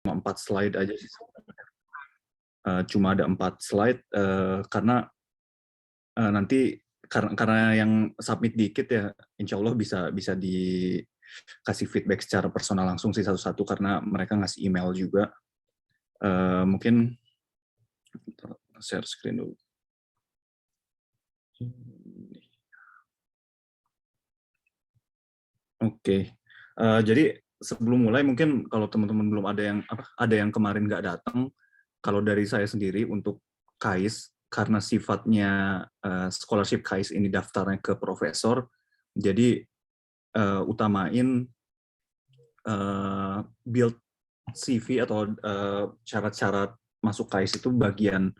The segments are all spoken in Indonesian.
cuma 4 slide aja sih. Cuma ada 4 slide karena nanti karena yang submit dikit ya, insya Allah bisa dikasih feedback secara personal langsung sih satu-satu karena mereka ngasih email juga. Mungkin share screen dulu. Oke, jadi sebelum mulai mungkin kalau teman-teman belum ada yang kemarin nggak datang, kalau dari saya sendiri untuk KAIS, karena sifatnya scholarship KAIS ini daftarnya ke profesor, jadi utamain build CV atau syarat-syarat masuk KAIS itu bagian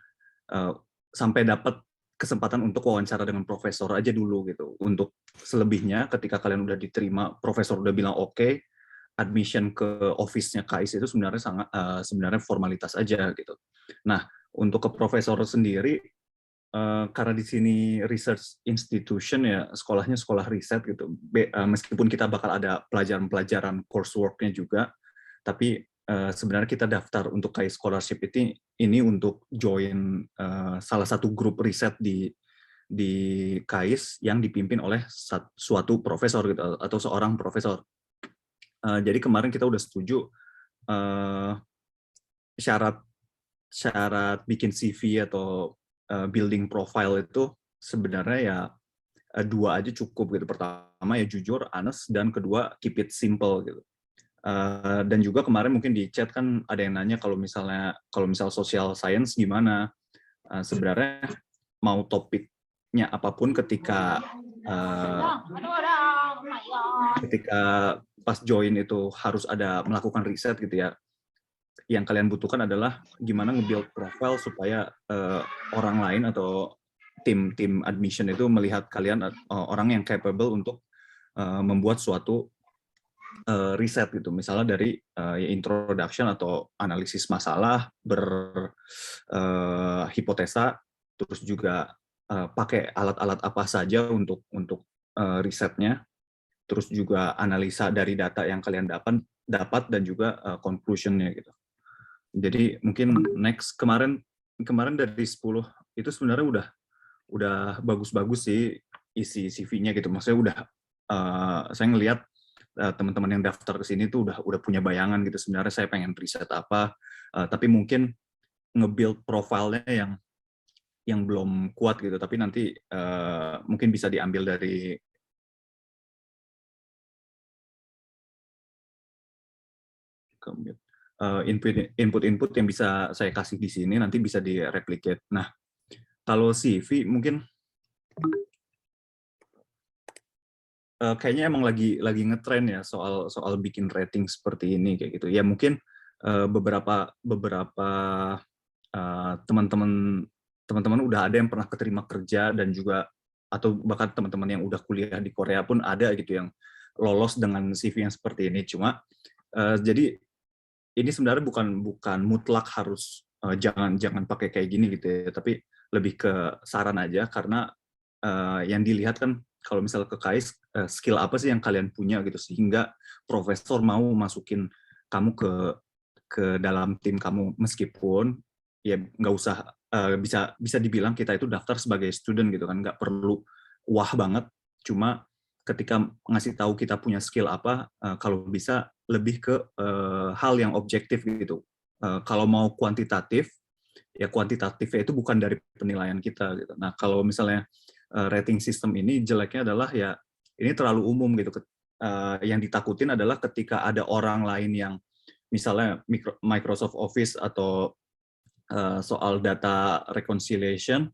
sampai dapat kesempatan untuk wawancara dengan profesor aja dulu gitu. Untuk selebihnya ketika kalian udah diterima, profesor udah bilang oke, admission ke office-nya KAIS itu sebenarnya formalitas aja gitu. Nah, untuk ke profesor sendiri karena di sini research institution ya, sekolahnya sekolah riset gitu. Meskipun kita bakal ada pelajaran-pelajaran coursework-nya juga, tapi sebenarnya kita daftar untuk KAIS scholarship ini untuk join salah satu grup riset di KAIS yang dipimpin oleh suatu profesor gitu atau seorang profesor. Jadi kemarin kita udah setuju syarat bikin CV atau building profile itu sebenarnya ya 2 aja cukup gitu. Pertama ya jujur, honest, dan kedua keep it simple gitu. Dan juga kemarin mungkin di chat kan ada yang nanya kalau misal social science gimana. Sebenarnya mau topiknya apapun ketika pas join itu harus ada melakukan riset gitu ya. Yang kalian butuhkan adalah gimana nge-build profile supaya orang lain atau tim admission itu melihat kalian orang yang capable untuk membuat suatu riset gitu, misalnya dari introduction atau analisis masalah, hipotesa, terus juga pakai alat-alat apa saja untuk risetnya, terus juga analisa dari data yang kalian dapat dan juga conclusion-nya gitu. Jadi mungkin next kemarin dari 10 itu sebenarnya udah bagus-bagus sih isi CV-nya gitu. Maksudnya udah saya ngelihat teman-teman yang daftar ke sini tuh udah punya bayangan gitu sebenarnya saya pengen riset apa, tapi mungkin nge-build profile-nya yang belum kuat gitu, tapi nanti mungkin bisa diambil dari input yang bisa saya kasih di sini nanti bisa di-replicate. Nah, kalau CV mungkin kayaknya emang lagi ngetren ya soal bikin rating seperti ini kayak gitu. Ya mungkin beberapa teman-teman udah ada yang pernah keterima kerja dan juga atau bahkan teman-teman yang udah kuliah di Korea pun ada gitu yang lolos dengan CV yang seperti ini. Cuma jadi ini sebenarnya bukan mutlak harus jangan pakai kayak gini gitu ya, tapi lebih ke saran aja karena yang dilihat kan kalau misal ke KAIS skill apa sih yang kalian punya gitu sehingga profesor mau masukin kamu ke dalam tim kamu meskipun ya nggak usah bisa dibilang kita itu daftar sebagai student gitu kan, nggak perlu wah banget, cuma ketika ngasih tahu kita punya skill apa kalau bisa lebih ke hal yang objektif gitu. Kalau mau kuantitatif ya kuantitatifnya itu bukan dari penilaian kita gitu. Nah kalau misalnya rating system ini jeleknya adalah ya ini terlalu umum gitu. Yang ditakutin adalah ketika ada orang lain yang misalnya Microsoft Office atau soal data reconciliation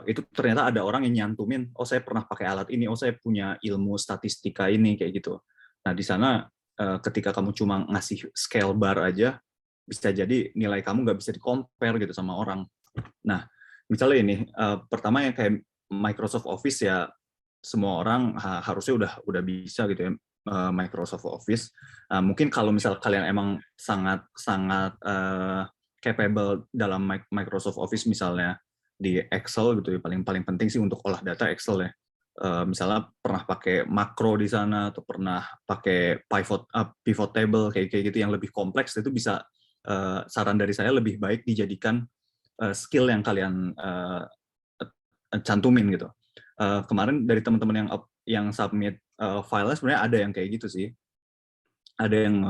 itu ternyata ada orang yang nyantumin, oh saya pernah pakai alat ini, oh saya punya ilmu statistika ini kayak gitu. Nah di sana ketika kamu cuma ngasih scale bar aja, bisa jadi nilai kamu nggak bisa di-compare gitu sama orang. Nah misalnya ini pertama yang kayak Microsoft Office ya semua orang harusnya udah bisa gitu ya Microsoft Office. Mungkin kalau misal kalian emang sangat capable dalam Microsoft Office misalnya di Excel gitu ya, paling penting sih untuk olah data Excel ya. misalnya pernah pakai makro di sana atau pernah pakai pivot table kayak gitu yang lebih kompleks, itu bisa, saran dari saya lebih baik dijadikan skill yang kalian cantumin gitu. Kemarin dari teman-teman yang submit file-nya sebenarnya ada yang kayak gitu sih. Ada yang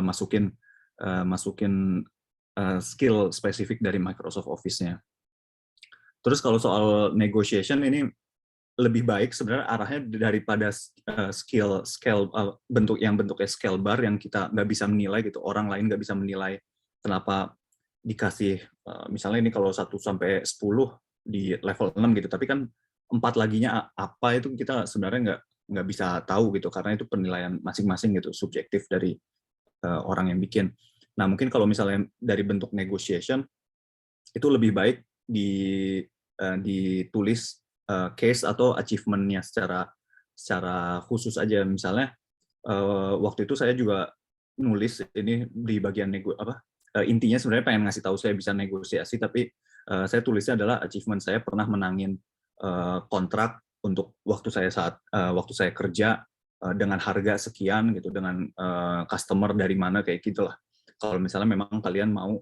masukin skill spesifik dari Microsoft Office-nya. Terus kalau soal negotiation ini lebih baik sebenarnya arahnya daripada bentuknya scale bar yang kita nggak bisa menilai gitu, orang lain nggak bisa menilai kenapa dikasih misalnya ini kalau 1 sampai 10 di level 6 gitu, tapi kan 4 laginya apa itu kita sebenarnya nggak bisa tahu gitu, karena itu penilaian masing-masing gitu, subjektif dari orang yang bikin. Nah mungkin kalau misalnya dari bentuk negotiation itu lebih baik ditulis case atau achievement-nya secara khusus aja. Misalnya waktu itu saya juga nulis ini di bagian intinya sebenarnya pengen ngasih tahu saya bisa negosiasi, tapi saya tulisnya adalah achievement saya pernah menangin kontrak untuk waktu saya kerja dengan harga sekian gitu, dengan customer dari mana kayak gitulah. Kalau misalnya memang kalian mau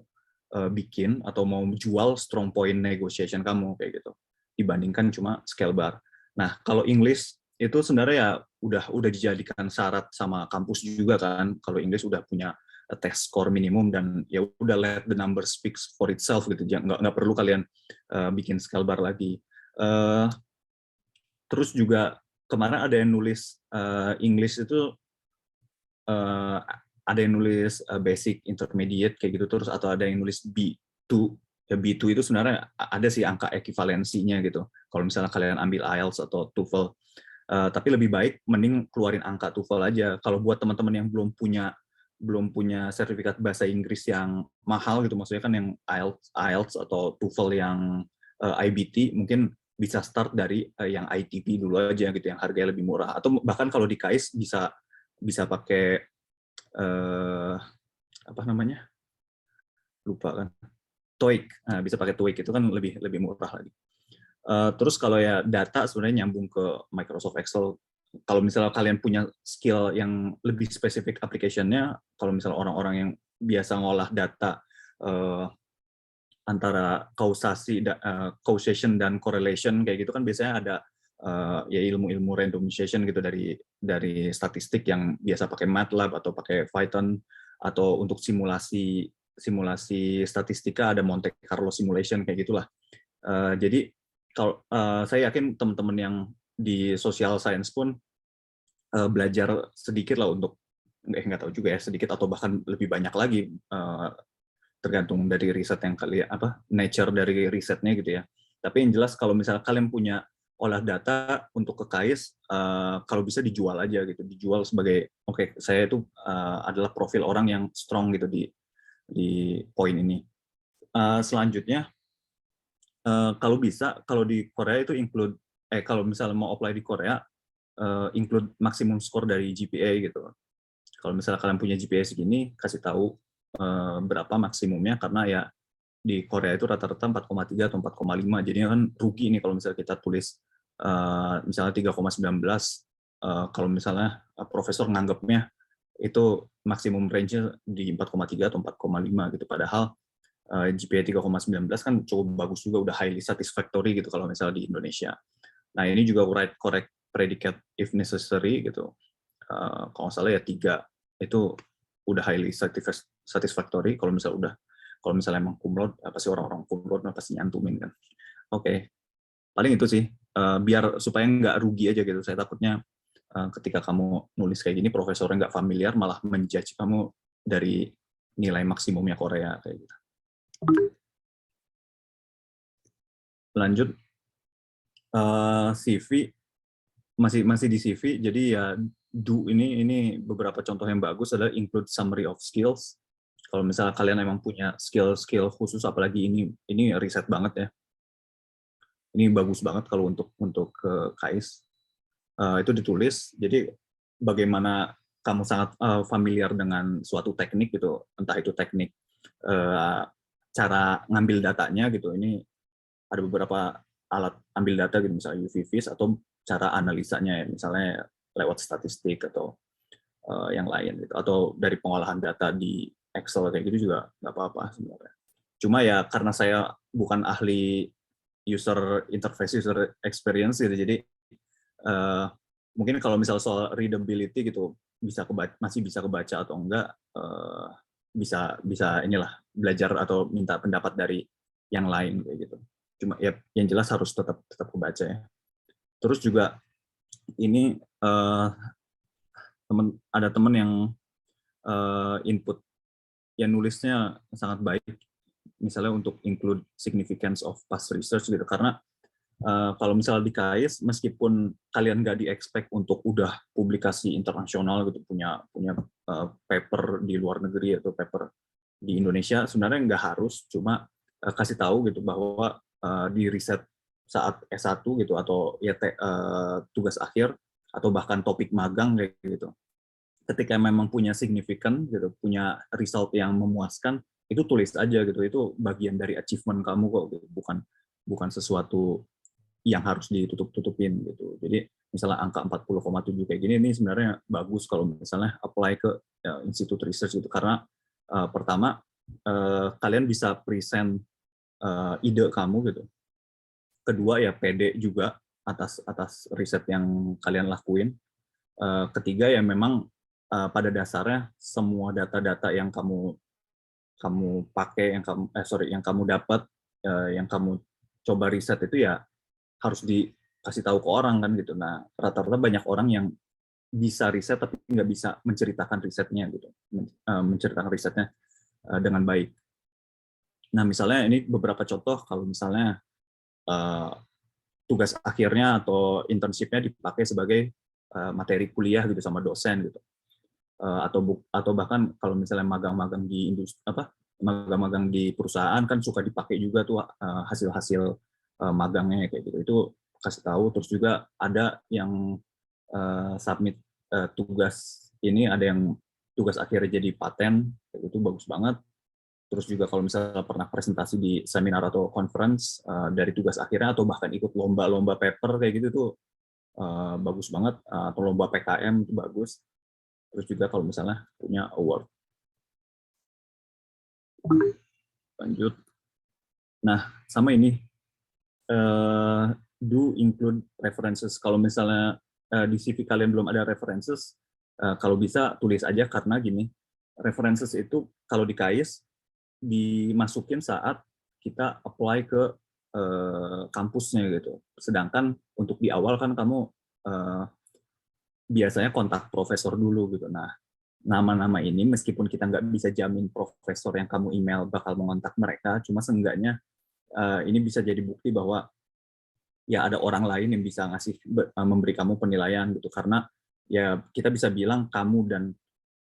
bikin atau mau jual strong point negotiation kamu kayak gitu, dibandingkan cuma scale bar. Nah kalau English itu sebenarnya ya udah dijadikan syarat sama kampus juga kan, kalau English udah punya test score minimum dan ya udah let the number speaks for itself gitu, nggak perlu kalian bikin scale bar lagi. Terus juga kemarin ada yang nulis English itu ada yang nulis basic, intermediate kayak gitu, terus atau ada yang nulis B2. Ya B2 itu sebenarnya ada sih angka ekivalensinya gitu. Kalau misalnya kalian ambil IELTS atau TOEFL, tapi lebih baik mending keluarin angka TOEFL aja. Kalau buat teman-teman yang belum punya sertifikat bahasa Inggris yang mahal gitu, maksudnya kan yang IELTS atau TOEFL yang IBT, mungkin bisa start dari yang ITP dulu aja gitu, yang harganya lebih murah. Atau bahkan kalau di KAIS bisa pakai apa namanya, lupa kan, TOEIC. Nah, bisa pakai TOEIC, itu kan lebih murah lagi. Terus kalau ya data sebenarnya nyambung ke Microsoft Excel. Kalau misalnya kalian punya skill yang lebih spesifik application-nya, kalau misalnya orang-orang yang biasa ngolah data antara causation dan correlation kayak gitu kan biasanya ada ya ilmu-ilmu randomization gitu dari statistik yang biasa pakai MATLAB atau pakai Python, atau untuk simulasi statistika ada Monte Carlo simulation kayak gitulah. Jadi kalau saya yakin teman-teman yang di social science pun belajar sedikit lah untuk nggak tahu juga ya, sedikit atau bahkan lebih banyak lagi, tergantung dari riset yang kalian nature dari risetnya gitu ya. Tapi yang jelas kalau misalnya kalian punya olah data untuk ke KAIS, kalau bisa dijual aja gitu, dijual sebagai oke, saya itu adalah profil orang yang strong gitu di poin ini. Selanjutnya kalau bisa, kalau di Korea itu kalau misalnya mau apply di Korea, include maksimum skor dari GPA gitu. Kalau misalnya kalian punya GPA segini, kasih tahu berapa maksimumnya, karena ya di Korea itu rata-rata 4,3 atau 4,5, jadinya kan rugi nih kalau misalnya kita tulis misalnya 3,19, kalau misalnya profesor nganggapnya itu maksimum range-nya di 4,3 atau 4,5 gitu, padahal GPA 3,19 kan cukup bagus juga, udah highly satisfactory gitu kalau misalnya di Indonesia. Nah ini juga write correct predicate if necessary gitu. Kalau nggak salah ya 3 itu udah highly satisfactory. Kalau misalnya emang cum laude, pasti orang-orang cum laude pasti nyantumin kan. Oke. Paling itu sih, biar supaya nggak rugi aja gitu. Saya takutnya ketika kamu nulis kayak gini, profesornya nggak familiar, malah menjudge kamu dari nilai maksimumnya Korea kayak gitu. Lanjut, CV masih di CV, jadi ya ini beberapa contoh yang bagus adalah include summary of skills. Kalau misalnya kalian emang punya skill khusus, apalagi ini riset banget ya, ini bagus banget kalau untuk KAIS, itu ditulis. Jadi bagaimana kamu sangat familiar dengan suatu teknik gitu, entah itu teknik cara ngambil datanya gitu. Ini ada beberapa alat ambil data gitu, misalnya UV-Vis atau cara analisanya ya, misalnya lewat statistik atau yang lain gitu, atau dari pengolahan data di Excel kayak gitu juga nggak apa-apa sebenarnya. Cuma ya karena saya bukan ahli user interface, user experience gitu, jadi uh, mungkin kalau misal soal readability gitu masih bisa kebaca atau enggak, bisa bisa inilah belajar atau minta pendapat dari yang lain kayak gitu. Cuma ya yang jelas harus tetap tetap kebaca ya. Terus juga ini ada teman yang input yang nulisnya sangat baik, misalnya untuk include significance of past research gitu, karena kalau misalnya di KAIS, meskipun kalian nggak di-expect untuk udah publikasi internasional gitu, punya paper di luar negeri atau paper di Indonesia, sebenarnya nggak harus, cuma kasih tahu gitu bahwa di riset saat S1 gitu, atau ya tugas akhir, atau bahkan topik magang kayak gitu, ketika memang punya signifikan gitu, punya result yang memuaskan, itu tulis aja gitu, itu bagian dari achievement kamu kok gitu, bukan sesuatu yang harus ditutup-tutupin gitu. Jadi misalnya angka 40,7 kayak gini, ini sebenarnya bagus kalau misalnya apply ke institute research gitu, karena pertama kalian bisa present ide kamu gitu. Kedua ya pede juga atas riset yang kalian lakuin. Ketiga ya memang pada dasarnya semua data-data yang kamu pakai, yang kamu dapat, yang kamu coba riset itu ya harus dikasih tahu ke orang kan gitu. Nah, rata-rata banyak orang yang bisa riset tapi nggak bisa menceritakan risetnya gitu, menceritakan risetnya dengan baik. Nah, misalnya ini beberapa contoh kalau misalnya tugas akhirnya atau internship-nya dipakai sebagai materi kuliah gitu sama dosen gitu. Atau bahkan kalau misalnya magang-magang di industri magang-magang di perusahaan kan suka dipakai juga tuh hasil-hasil magangnya kayak gitu. Itu kasih tahu. Terus juga ada yang submit tugas ini, ada yang tugas akhirnya jadi paten, kayak gitu bagus banget. Terus juga kalau misalnya pernah presentasi di seminar atau conference dari tugas akhirnya, atau bahkan ikut lomba-lomba paper kayak gitu tuh bagus banget, atau lomba PKM itu bagus. Terus juga kalau misalnya punya award. Lanjut. Nah, sama ini, do include references. Kalau misalnya di CV kalian belum ada references, kalau bisa tulis aja, karena gini, references itu kalau di KAIS dimasukin saat kita apply ke kampusnya gitu. Sedangkan untuk di awal kan kamu biasanya kontak profesor dulu gitu. Nah, nama-nama ini meskipun kita nggak bisa jamin profesor yang kamu email bakal mengontak mereka, cuma seenggaknya ini bisa jadi bukti bahwa ya ada orang lain yang bisa memberi kamu penilaian gitu, karena ya kita bisa bilang kamu dan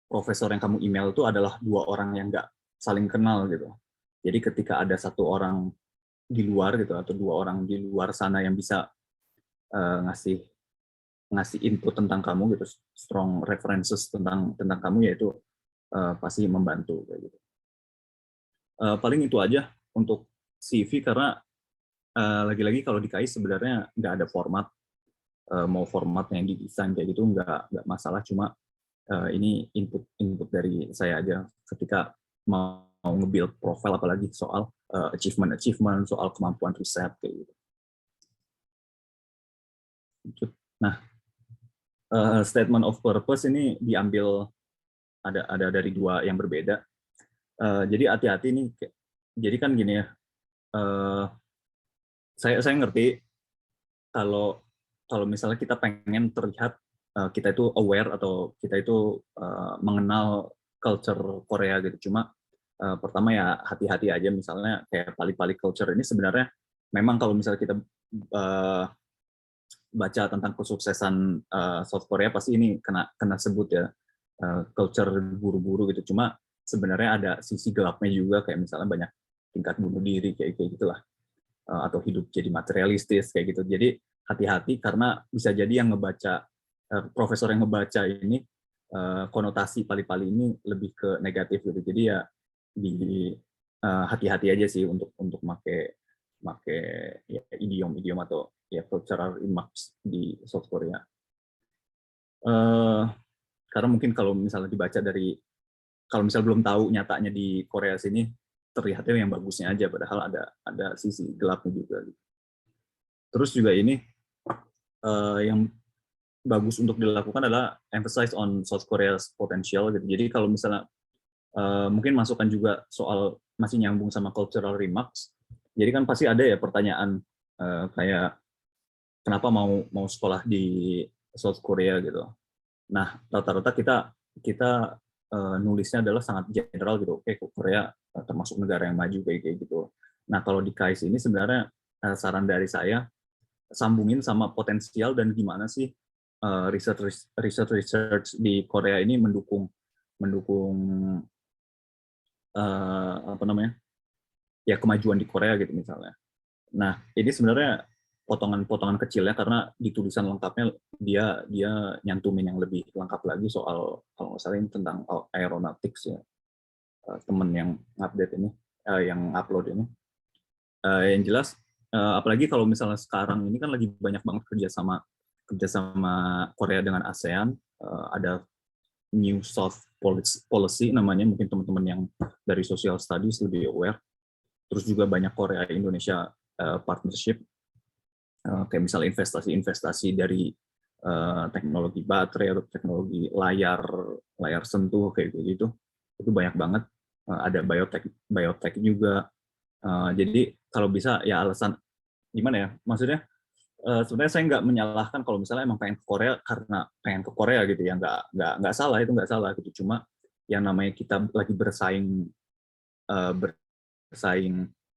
profesor yang kamu email itu adalah dua orang yang nggak saling kenal gitu. Jadi ketika ada satu orang di luar gitu, atau dua orang di luar sana yang bisa ngasih input tentang kamu gitu, strong references tentang kamu, yaitu pasti membantu kayak gitu. Paling itu aja untuk CV, karena lagi-lagi kalau di KAIS sebenarnya nggak ada format, mau format yang didesain kayak gitu nggak masalah, cuma ini input dari saya aja ketika mau nge-build profile, apalagi soal achievement, soal kemampuan riset kayak gitu. Nah, statement of purpose ini diambil ada dari dua yang berbeda. Jadi hati-hati nih. Jadi kan gini ya, saya ngerti kalau misalnya kita pengen terlihat kita itu aware atau kita itu mengenal culture Korea gitu. Cuma pertama ya hati-hati aja, misalnya kayak pali-pali culture ini sebenarnya memang kalau misalnya kita baca tentang kesuksesan South Korea pasti ini kena sebut ya, culture buru-buru gitu. Cuma sebenarnya ada sisi gelapnya juga, kayak misalnya banyak tingkat bunuh diri kayak gitulah, atau hidup jadi materialistis kayak gitu. Jadi hati-hati, karena bisa jadi yang ngebaca profesor yang ngebaca ini konotasi pali-pali ini lebih ke negatif gitu. Jadi ya di hati-hati aja sih untuk make ya, idiom-idiom atau ya cultural remarks di South Korea. Karena mungkin kalau misalnya dibaca dari, kalau misalnya belum tahu nyatanya di Korea sini, terlihatnya yang bagusnya aja, padahal ada sisi gelapnya juga. Terus juga ini yang bagus untuk dilakukan adalah emphasize on South Korea's potential gitu. Jadi kalau misalnya mungkin masukkan juga soal masih nyambung sama cultural remarks. Jadi kan pasti ada ya pertanyaan kayak kenapa mau sekolah di South Korea gitu. Nah, rata-rata kita nulisnya adalah sangat general gitu. Oke, Korea termasuk negara yang maju kayak gitu. Nah, kalau di KAIS ini sebenarnya saran dari saya sambungin sama potensial dan gimana sih research di Korea ini mendukung apa namanya, ya kemajuan di Korea gitu misalnya. Nah, ini sebenarnya potongan-potongan kecil ya, karena di tulisan lengkapnya dia nyantumin yang lebih lengkap lagi soal, kalau nggak salah ini tentang aeronautics ya, temen yang update ini, yang upload ini. Yang jelas, apalagi kalau misalnya sekarang ini kan lagi banyak banget kerjasama Korea dengan ASEAN, ada New South Policy namanya, mungkin teman-teman yang dari social studies lebih aware. Terus juga banyak Korea Indonesia partnership, kayak misalnya investasi dari teknologi baterai atau teknologi layar sentuh kayak gitu, itu banyak banget. Ada biotech juga. Jadi kalau bisa ya alasan gimana ya, maksudnya sebenarnya saya nggak menyalahkan kalau misalnya emang pengen ke Korea karena pengen ke Korea gitu ya, nggak salah, itu nggak salah gitu. Cuma yang namanya kita lagi bersaing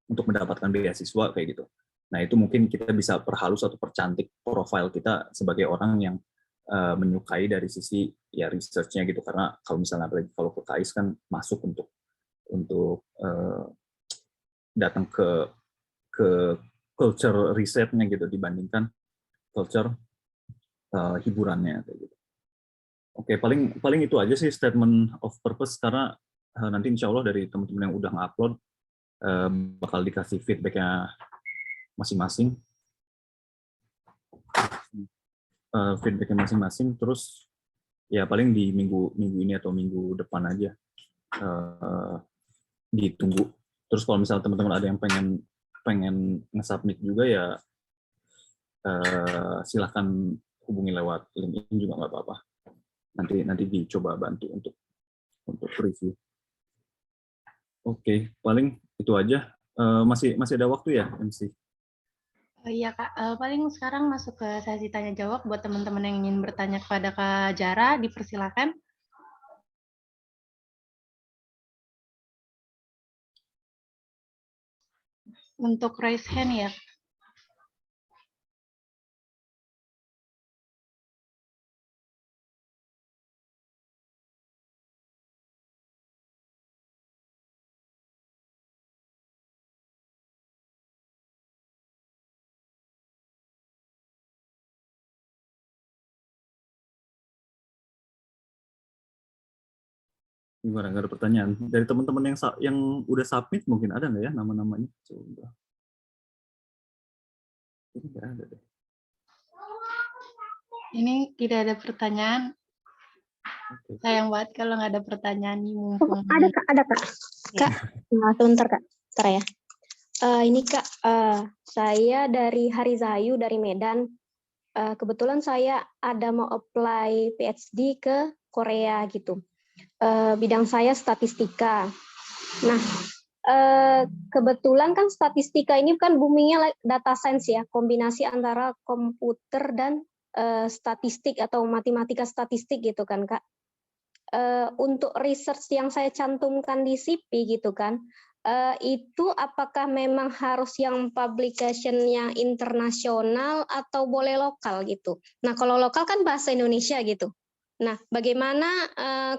untuk mendapatkan beasiswa kayak gitu. Nah, itu mungkin kita bisa perhalus atau percantik profil kita sebagai orang yang menyukai dari sisi ya research-nya gitu. Karena kalau misalnya apalagi kalau ke KAIS kan masuk untuk datang ke culture risetnya gitu dibandingkan culture hiburannya kayak gitu. Oke, paling itu aja sih statement of purpose, karena nanti insya Allah dari teman-teman yang udah nge-upload bakal dikasih feedbacknya masing-masing, terus ya paling di minggu ini atau minggu depan aja ditunggu. Terus kalau misalnya teman-teman ada yang pengen nge-submit juga ya silahkan hubungi lewat LinkedIn juga nggak apa-apa. Nanti dicoba bantu untuk review. Oke, paling itu aja. Masih ada waktu ya, MC? Iya Kak, paling sekarang masuk ke sesi tanya jawab buat teman-teman yang ingin bertanya kepada Kak Jara, dipersilakan. Untuk raise hand ya. Gimana, nggak ada pertanyaan? Dari teman-teman yang udah submit mungkin ada nggak ya nama-namanya? Coba. Ini nggak ada deh. Ini tidak ada pertanyaan. Okay. Sayang banget kalau nggak ada pertanyaan nih mumpung. Ada Kak. Kak, sebentar Kak. Bentar ya. Ini Kak, saya dari Harizayu dari Medan. Kebetulan saya ada mau apply PhD ke Korea gitu. Bidang saya statistika. Nah, kebetulan kan statistika ini kan boomingnya data science ya, kombinasi antara komputer dan statistik atau matematika statistik gitu kan Kak. Untuk research yang saya cantumkan di CV gitu kan, itu apakah memang harus yang publication-nya internasional atau boleh lokal gitu? Nah, kalau lokal kan bahasa Indonesia gitu. Nah, bagaimana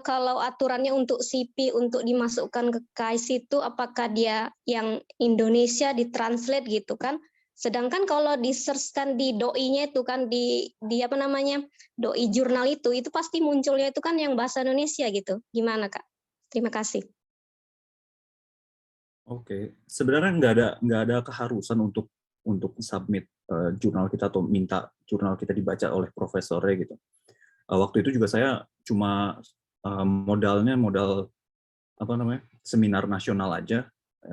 kalau aturannya untuk CV untuk dimasukkan ke KAIS itu, apakah dia yang Indonesia ditranslate gitu kan? Sedangkan kalau di-search-kan di doi-nya itu kan di apa namanya? Doi jurnal itu pasti munculnya itu kan yang bahasa Indonesia gitu. Gimana Kak? Terima kasih. Oke, sebenarnya nggak ada keharusan untuk submit jurnal kita atau minta jurnal kita dibaca oleh profesornya gitu. Waktu itu juga saya cuma modal seminar nasional aja,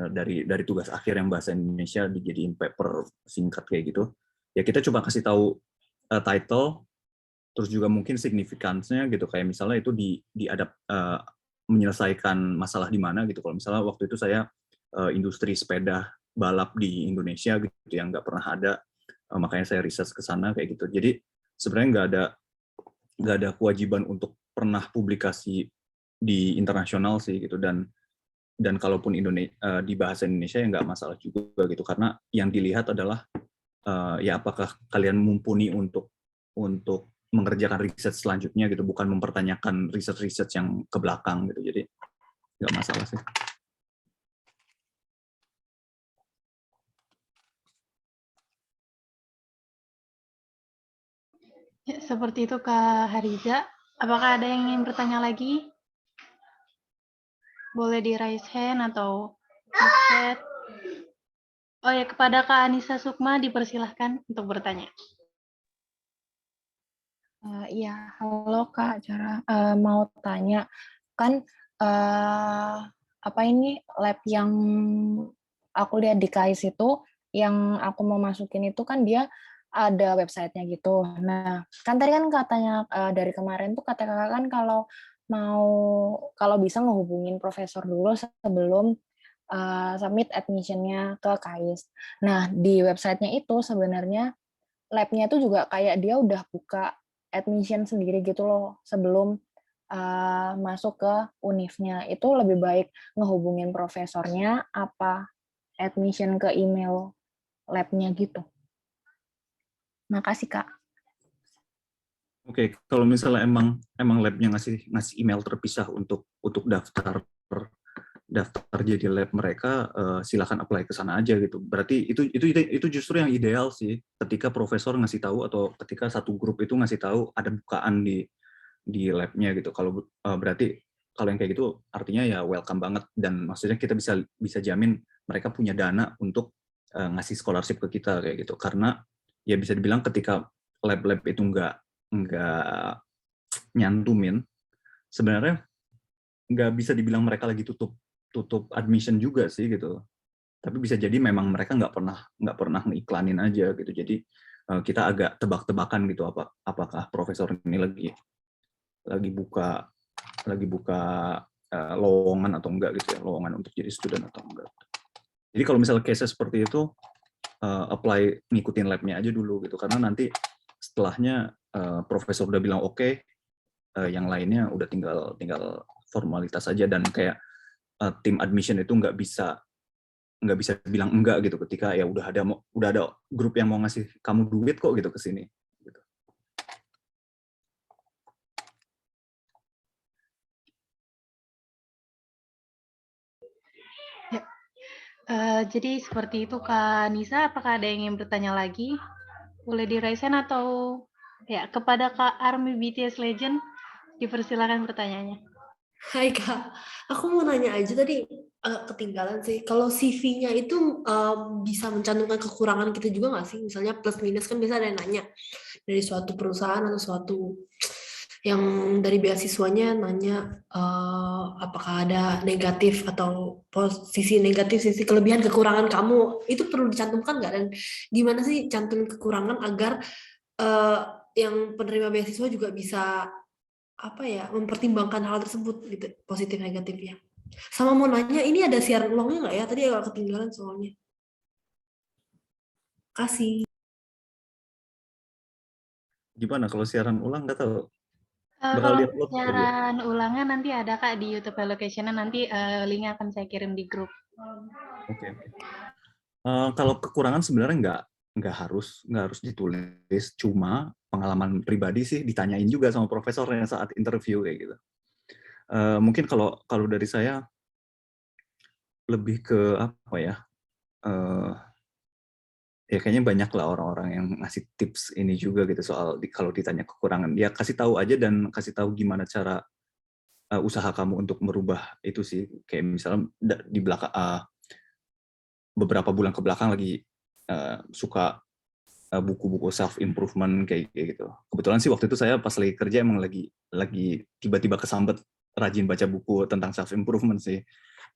dari tugas akhir yang bahasa Indonesia dijadiin paper singkat kayak gitu. Ya kita coba kasih tahu title, terus juga mungkin signifikansinya gitu, kayak misalnya itu menyelesaikan masalah di mana gitu. Kalau misalnya waktu itu saya industri sepeda balap di Indonesia gitu yang nggak pernah ada, makanya saya riset ke sana kayak gitu. Jadi sebenarnya nggak ada kewajiban untuk pernah publikasi di internasional sih gitu, dan kalaupun di bahasa Indonesia ya nggak masalah juga gitu, karena yang dilihat adalah ya apakah kalian mumpuni untuk mengerjakan riset selanjutnya gitu, bukan mempertanyakan riset yang ke belakang gitu. Jadi nggak masalah sih. Ya, seperti itu Kak Hariza. Apakah ada yang ingin bertanya lagi? Boleh di raise hand atau di chat. Oh ya, kepada Kak Anissa Sukma dipersilahkan untuk bertanya. Iya, halo Kak Cara. Mau tanya, kan apa ini lab yang aku lihat di KAIS itu, yang aku mau masukin itu kan dia ada websitenya gitu. Nah, kan tadi kan katanya dari kemarin tuh kata kakak kan kalau bisa ngehubungin profesor dulu sebelum submit admission-nya ke KAIS. Nah, di websitenya itu sebenarnya lab-nya itu juga kayak dia udah buka admission sendiri gitu loh sebelum masuk ke univnya. Itu lebih baik ngehubungin profesornya apa admission ke email lab-nya gitu. Makasih Kak. Oke, kalau misalnya emang labnya ngasih email terpisah untuk daftar jadi lab mereka, silakan apply ke sana aja gitu. Berarti itu justru yang ideal sih, ketika profesor ngasih tahu atau ketika satu grup itu ngasih tahu ada bukaan di labnya gitu. Kalau berarti kalau yang kayak gitu artinya ya welcome banget, dan maksudnya kita bisa jamin mereka punya dana untuk ngasih scholarship ke kita kayak gitu. Karena ya bisa dibilang ketika lab-lab itu nggak nyantumin, sebenarnya nggak bisa dibilang mereka lagi tutup admission juga sih gitu. Tapi bisa jadi memang mereka nggak pernah ngiklanin aja gitu. Jadi kita agak tebak-tebakan gitu apakah profesor ini lagi buka lowongan atau enggak gitu ya, lowongan untuk jadi student atau enggak. Jadi kalau misalnya case seperti itu, apply ngikutin lab-nya aja dulu gitu, karena nanti setelahnya profesor udah bilang oke, yang lainnya udah tinggal formalitas aja, dan kayak tim admission itu nggak bisa bilang enggak gitu ketika ya udah ada grup yang mau ngasih kamu duit kok gitu ke sini. Gitu. Ya. Jadi seperti itu Kak Nisa, apakah ada yang ingin bertanya lagi? Boleh di raise hand atau ya kepada Kak Army BTS Legend dipersilakan pertanyaannya. Hai Kak, aku mau nanya aja tadi ketinggalan sih. Kalau CV-nya itu bisa mencantumkan kekurangan kita juga nggak sih? Misalnya plus minus kan biasa ada yang nanya dari suatu perusahaan atau suatu yang dari beasiswanya nanya apakah ada negatif atau sisi negatif, sisi kelebihan, kekurangan kamu itu perlu dicantumkan nggak? Dan gimana sih cantumin kekurangan agar yang penerima beasiswa juga bisa mempertimbangkan hal tersebut gitu, positif negatifnya. Sama mau nanya, ini ada siaran ulangnya nggak ya? Tadi agak ketinggalan soalnya. Kasih. Gimana kalau siaran ulang nggak tahu. Kalau siaran ulangnya nanti ada Kak di YouTube Allocation-nya, nanti linknya akan saya kirim di grup. Oke. Kalau kekurangan sebenarnya nggak harus ditulis, cuma pengalaman pribadi sih ditanyain juga sama profesornya saat interview kayak gitu. Mungkin kalau dari saya lebih ke apa ya? Ya kayaknya banyak lah orang-orang yang ngasih tips ini juga gitu soal kalau ditanya kekurangan, ya kasih tahu aja dan kasih tahu gimana cara usaha kamu untuk merubah itu sih. Kayak misalnya di belakang beberapa bulan ke belakang lagi suka buku-buku self improvement kayak gitu. Kebetulan sih waktu itu saya pas lagi kerja emang lagi tiba-tiba kesambet rajin baca buku tentang self improvement sih.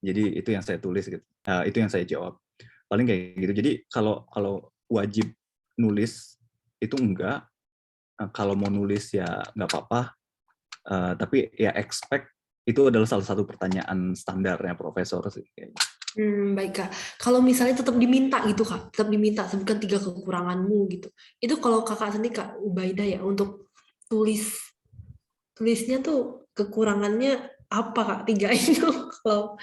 Jadi itu yang saya tulis gitu. Itu yang saya jawab. Paling kayak gitu. Jadi kalau wajib nulis itu enggak. Kalau mau nulis ya nggak apa-apa. Tapi ya expect itu adalah salah satu pertanyaan standarnya profesor sih kayaknya. Baik Kak. Kalau misalnya tetap diminta gitu Kak, tetap diminta sebutkan 3 kekuranganmu gitu. Itu kalau Kakak sendiri Kak Ubaida ya untuk tulisnya tuh kekurangannya apa Kak 3 itu kalau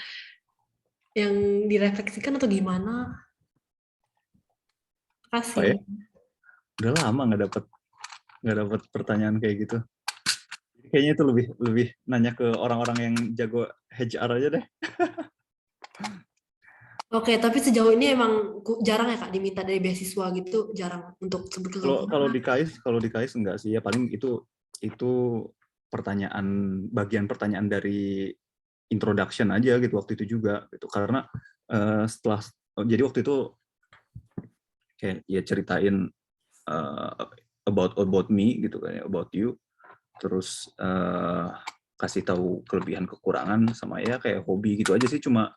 yang direfleksikan atau gimana? Oh ya, Kasih. udah lama nggak dapet pertanyaan kayak gitu. Kayaknya itu lebih nanya ke orang-orang yang jago HR aja deh. Oke, tapi sejauh ini emang jarang ya Kak diminta dari beasiswa gitu, jarang untuk sebut Kalau kekurangan. di KAIS enggak sih ya, paling itu bagian pertanyaan dari introduction aja gitu waktu itu juga gitu. Karena jadi waktu itu kayak ya ceritain about me gitu kan ya, about you, terus kasih tahu kelebihan kekurangan sama ya kayak hobi gitu aja sih, cuma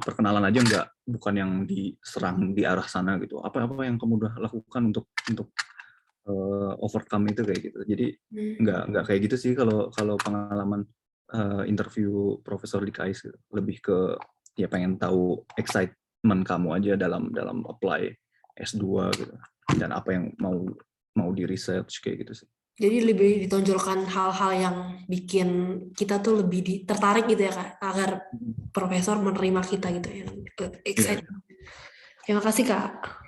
perkenalan aja, bukan yang diserang di arah sana gitu. Apa yang kamu udah lakukan untuk overcome itu kayak gitu. Jadi nggak kayak gitu sih kalau pengalaman interview profesor di KAIS gitu. Lebih ke ya pengen tahu excitement kamu aja dalam apply S2 gitu. Dan apa yang mau di research kayak gitu sih. Jadi lebih ditonjolkan hal-hal yang bikin kita tuh lebih tertarik gitu ya Kak, agar profesor menerima kita gitu ya. Excited. Terima kasih Kak.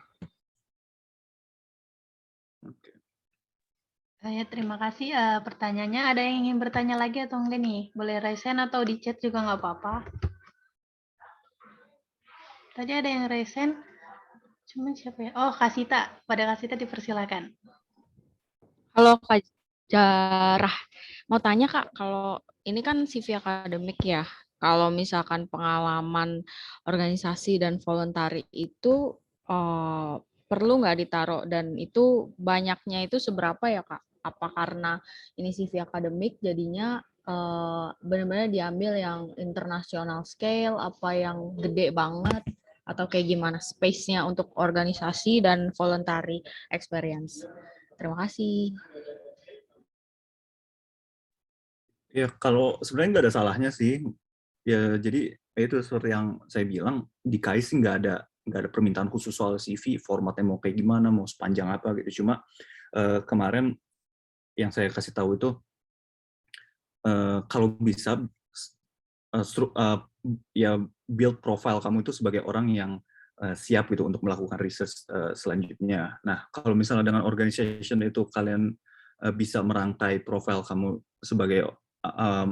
Ya, terima kasih pertanyaannya. Ada yang ingin bertanya lagi atau enggak nih? Boleh raise hand atau di chat juga nggak apa-apa. Tadi ada yang raise hand. Cuman siapa ya? Oh, Kasita. Pada Kasita dipersilakan. Halo Kak Jarah, mau tanya Kak, kalau ini kan CV akademik ya, kalau misalkan pengalaman organisasi dan voluntari itu perlu nggak ditaruh, dan itu banyaknya itu seberapa ya Kak? Apa karena ini CV akademik jadinya benar-benar diambil yang international scale, apa yang gede banget, atau kayak gimana space-nya untuk organisasi dan voluntary experience? Terima kasih. Ya kalau sebenarnya nggak ada salahnya sih. Ya jadi itu seperti yang saya bilang, di KAIS sih nggak ada permintaan khusus soal CV, formatnya mau kayak gimana, mau sepanjang apa gitu. Cuma kemarin yang saya kasih tahu itu kalau bisa ya build profile kamu itu sebagai orang yang siap gitu untuk melakukan research selanjutnya. Nah, kalau misalnya dengan organization itu kalian bisa merangkai profile kamu sebagai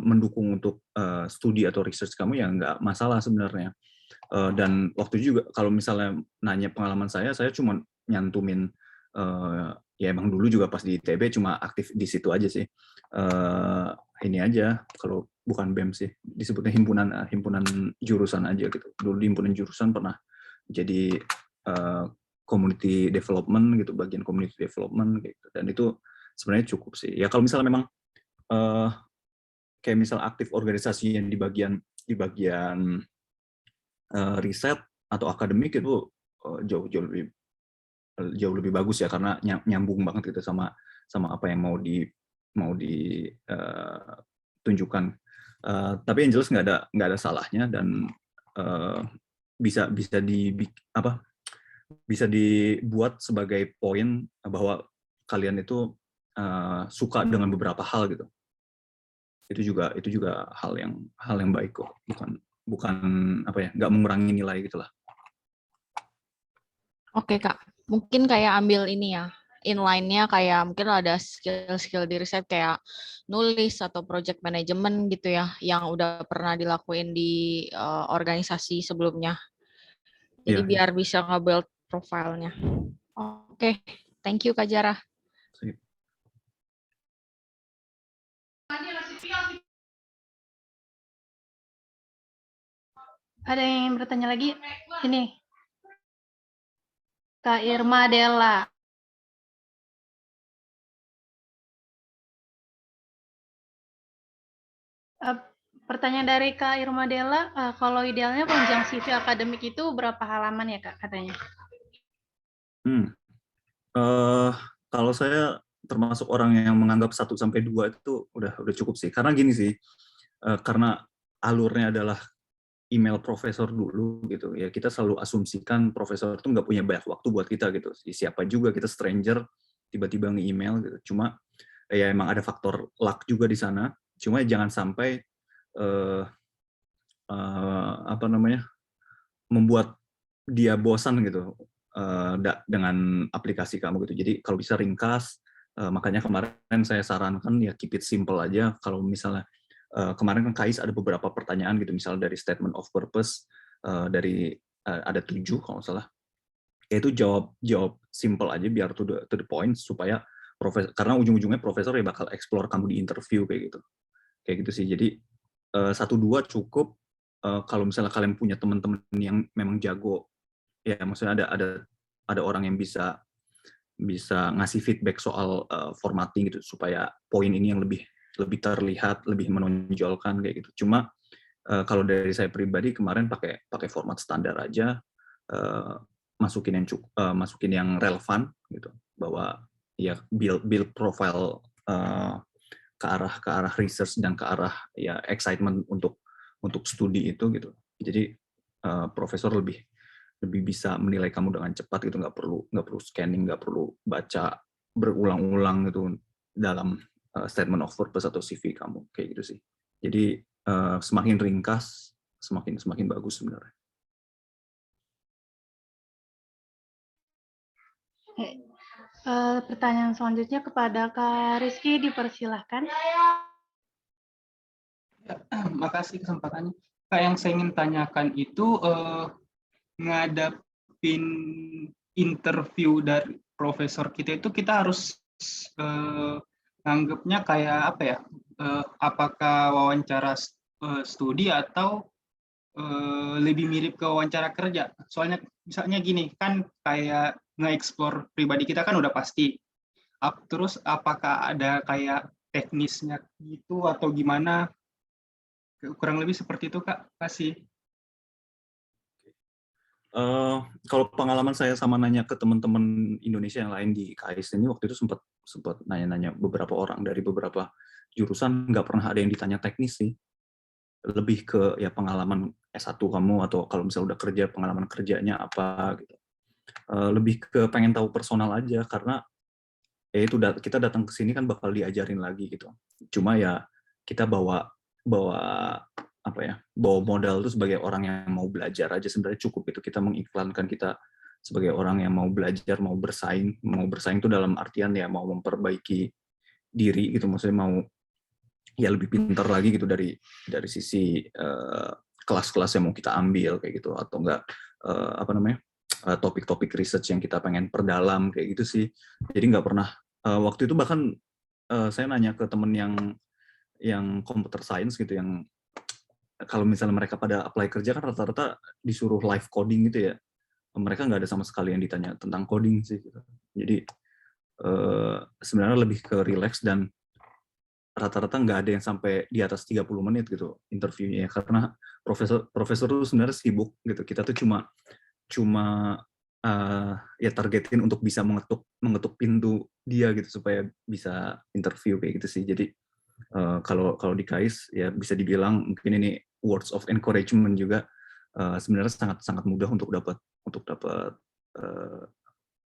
mendukung untuk studi atau research kamu, ya nggak masalah sebenarnya. Dan waktu juga kalau misalnya nanya pengalaman saya cuma nyantumin ya emang dulu juga pas di ITB cuma aktif di situ aja sih. Ini aja, kalau bukan BEM sih, disebutnya himpunan jurusan aja gitu. Dulu di himpunan jurusan pernah jadi community development gitu, bagian community development gitu. Dan itu sebenarnya cukup sih. Ya kalau misalnya memang kayak misal aktif organisasi yang di bagian riset atau akademik itu jauh lebih bagus ya, karena nyambung banget gitu sama apa yang mau ditunjukkan. Tapi yang jelas nggak ada salahnya, dan bisa dibuat sebagai poin bahwa kalian itu suka dengan beberapa hal gitu. Itu juga hal yang baik kok, bukan nggak mengurangi nilai gitulah. Oke Kak, mungkin kayak ambil ini ya, inline-nya kayak mungkin ada skill-skill di riset kayak nulis atau project management gitu ya, yang udah pernah dilakuin di organisasi sebelumnya. Jadi biar bisa nge-build profile-nya. Oke, thank you Kak Jarah. Ada yang ingin bertanya lagi? Ini. Kak Irma Della. Pertanyaan dari Kak Irma Della, kalau idealnya panjang CV akademik itu berapa halaman ya Kak katanya? Kalau saya termasuk orang yang menganggap 1 sampai 2 itu udah cukup sih. Karena gini sih, karena alurnya adalah email profesor dulu gitu ya, kita selalu asumsikan profesor itu nggak punya banyak waktu buat kita gitu. Siapa juga kita stranger tiba-tiba nge-email gitu. Cuma ya emang ada faktor luck juga di sana. Cuma jangan sampai apa namanya, membuat dia bosan gitu dengan aplikasi kamu gitu. Jadi kalau bisa ringkas, makanya kemarin saya sarankan ya keep it simple aja. Kalau misalnya kemarin kan KAIS ada beberapa pertanyaan gitu, misalnya dari statement of purpose dari ada 7 kalau nggak salah. Ya itu jawab simple aja biar to the point supaya karena ujung-ujungnya profesor ya bakal explore kamu di interview kayak gitu. Kayak gitu sih. Jadi 1-2 cukup. Kalau misalnya kalian punya teman-teman yang memang jago, ya maksudnya ada orang yang bisa ngasih feedback soal formatting gitu supaya poin ini yang lebih terlihat, lebih menonjolkan kayak gitu. Cuma kalau dari saya pribadi kemarin pakai format standar aja, masukin yang relevan gitu, bahwa ya build profile ke arah research dan ke arah ya excitement untuk studi itu gitu. Jadi profesor lebih bisa menilai kamu dengan cepat gitu, nggak perlu scanning, nggak perlu baca berulang-ulang gitu dalam statement of purpose atau CV kamu kayak gitu sih. Jadi semakin ringkas semakin bagus sebenarnya. Pertanyaan selanjutnya kepada Kak Rizky, dipersilahkan. Ya, makasih kesempatannya. Kak, yang saya ingin tanyakan itu ngadapin interview dari profesor kita itu kita harus nganggapnya kayak apa ya? Apakah wawancara studi atau lebih mirip ke wawancara kerja? Soalnya misalnya gini, kan kayak nge-explore pribadi kita kan udah pasti. Terus apakah ada kayak teknisnya gitu atau gimana? Kurang lebih seperti itu, Kak. Kasih. Kalau pengalaman saya sama nanya ke teman-teman Indonesia yang lain di KAIS ini, waktu itu sempat nanya-nanya beberapa orang dari beberapa jurusan, nggak pernah ada yang ditanya teknis sih. Lebih ke ya pengalaman S1 kamu, atau kalau misalnya udah kerja, pengalaman kerjanya apa gitu. Lebih ke pengen tahu personal aja, karena ya itu kita datang ke sini kan bakal diajarin lagi gitu. Cuma ya kita bawa apa ya, bawa modal itu sebagai orang yang mau belajar aja sebenarnya cukup itu. Kita mengiklankan kita sebagai orang yang mau belajar, mau bersaing itu dalam artian ya mau memperbaiki diri gitu, maksudnya mau ya lebih pintar lagi gitu dari sisi kelas-kelas yang mau kita ambil kayak gitu, atau enggak apa namanya, topik-topik research yang kita pengen perdalam kayak gitu sih. Jadi nggak pernah waktu itu bahkan saya nanya ke temen yang computer science gitu, yang kalau misalnya mereka pada apply kerja kan rata-rata disuruh live coding gitu ya, mereka nggak ada sama sekali yang ditanya tentang coding sih gitu. Jadi sebenarnya lebih ke relax, dan rata-rata nggak ada yang sampai di atas 30 menit gitu interviewnya, karena profesor itu sebenarnya sibuk gitu. Kita tuh cuma ya targetin untuk bisa mengetuk pintu dia gitu supaya bisa interview kayak gitu sih. Jadi kalau di KAIS ya bisa dibilang mungkin ini words of encouragement juga, sebenarnya sangat mudah untuk dapat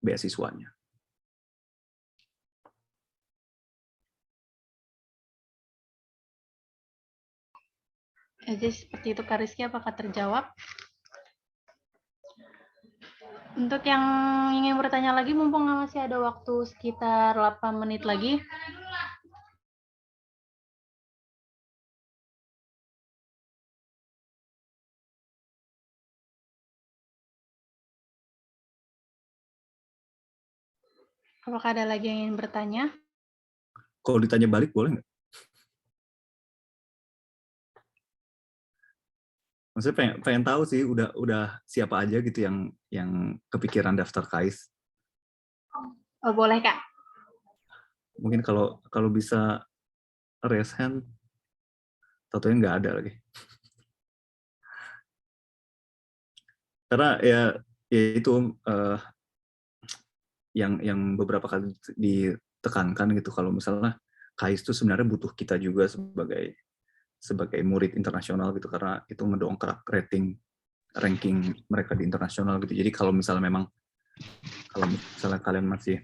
beasiswanya. Jadi seperti itu Kak Rizky, apakah terjawab? Untuk yang ingin bertanya lagi, mumpung masih ada waktu sekitar 8 menit lagi. Apakah ada lagi yang ingin bertanya? Kalau ditanya balik boleh nggak? Maksudnya pengen tahu sih udah siapa aja gitu yang kepikiran daftar KAIS. Oh, boleh Kak. Mungkin kalau bisa raise hand, tentunya nggak ada lagi. Karena ya itu yang beberapa kali ditekankan gitu, kalau misalnya KAIS itu sebenarnya butuh kita juga sebagai murid internasional gitu, karena itu ngedongkrak ranking mereka di internasional gitu. Jadi kalau misalnya kalian masih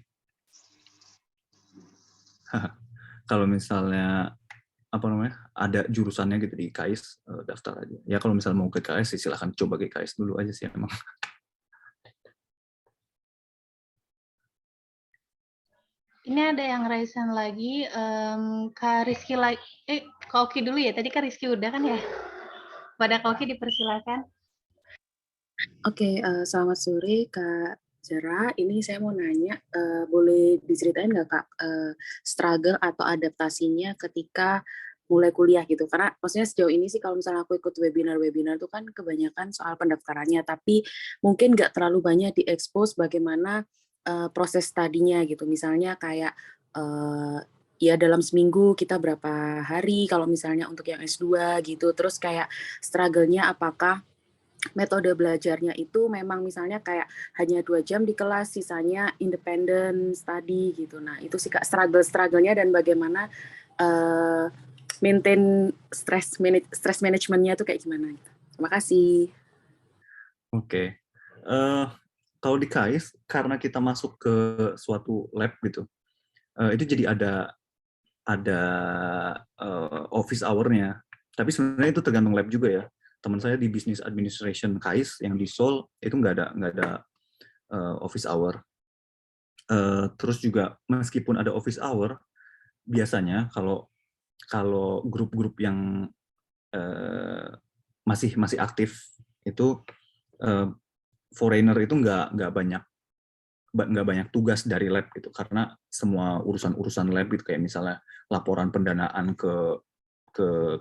kalau misalnya ada jurusannya gitu di KAIS, daftar aja. Ya kalau misalnya mau ke KAIS, silahkan coba ke KAIS dulu aja sih emang. Ini ada yang raise hand lagi, Kak Rizky lagi, Kak Oki dulu ya. Tadi Kak Rizky udah kan ya? Pada Kak Oki dipersilakan. Oke, selamat sore Kak Zara. Ini saya mau nanya, boleh diceritain nggak Kak struggle atau adaptasinya ketika mulai kuliah gitu? Karena maksudnya sejauh ini sih kalau misalnya aku ikut webinar itu kan kebanyakan soal pendaftarannya, tapi mungkin nggak terlalu banyak diekspos bagaimana proses studinya gitu. Misalnya kayak ya dalam seminggu kita berapa hari kalau misalnya untuk yang S2 gitu. Terus kayak struggle-nya apakah metode belajarnya itu memang misalnya kayak hanya 2 jam di kelas, sisanya independent study gitu. Nah itu sih Kak struggle-nya dan bagaimana maintain stress managementnya itu kayak gimana. Terima kasih. Oke. Kalau di KAIS, karena kita masuk ke suatu lab gitu, itu jadi ada office hour-nya. Tapi sebenarnya itu tergantung lab juga ya. Teman saya di Business Administration KAIS yang di Seoul itu nggak ada office hour. Terus juga meskipun ada office hour, biasanya kalau grup-grup yang masih aktif itu foreigner itu nggak banyak tugas dari lab gitu, karena semua urusan lab gitu, kayak misalnya laporan pendanaan ke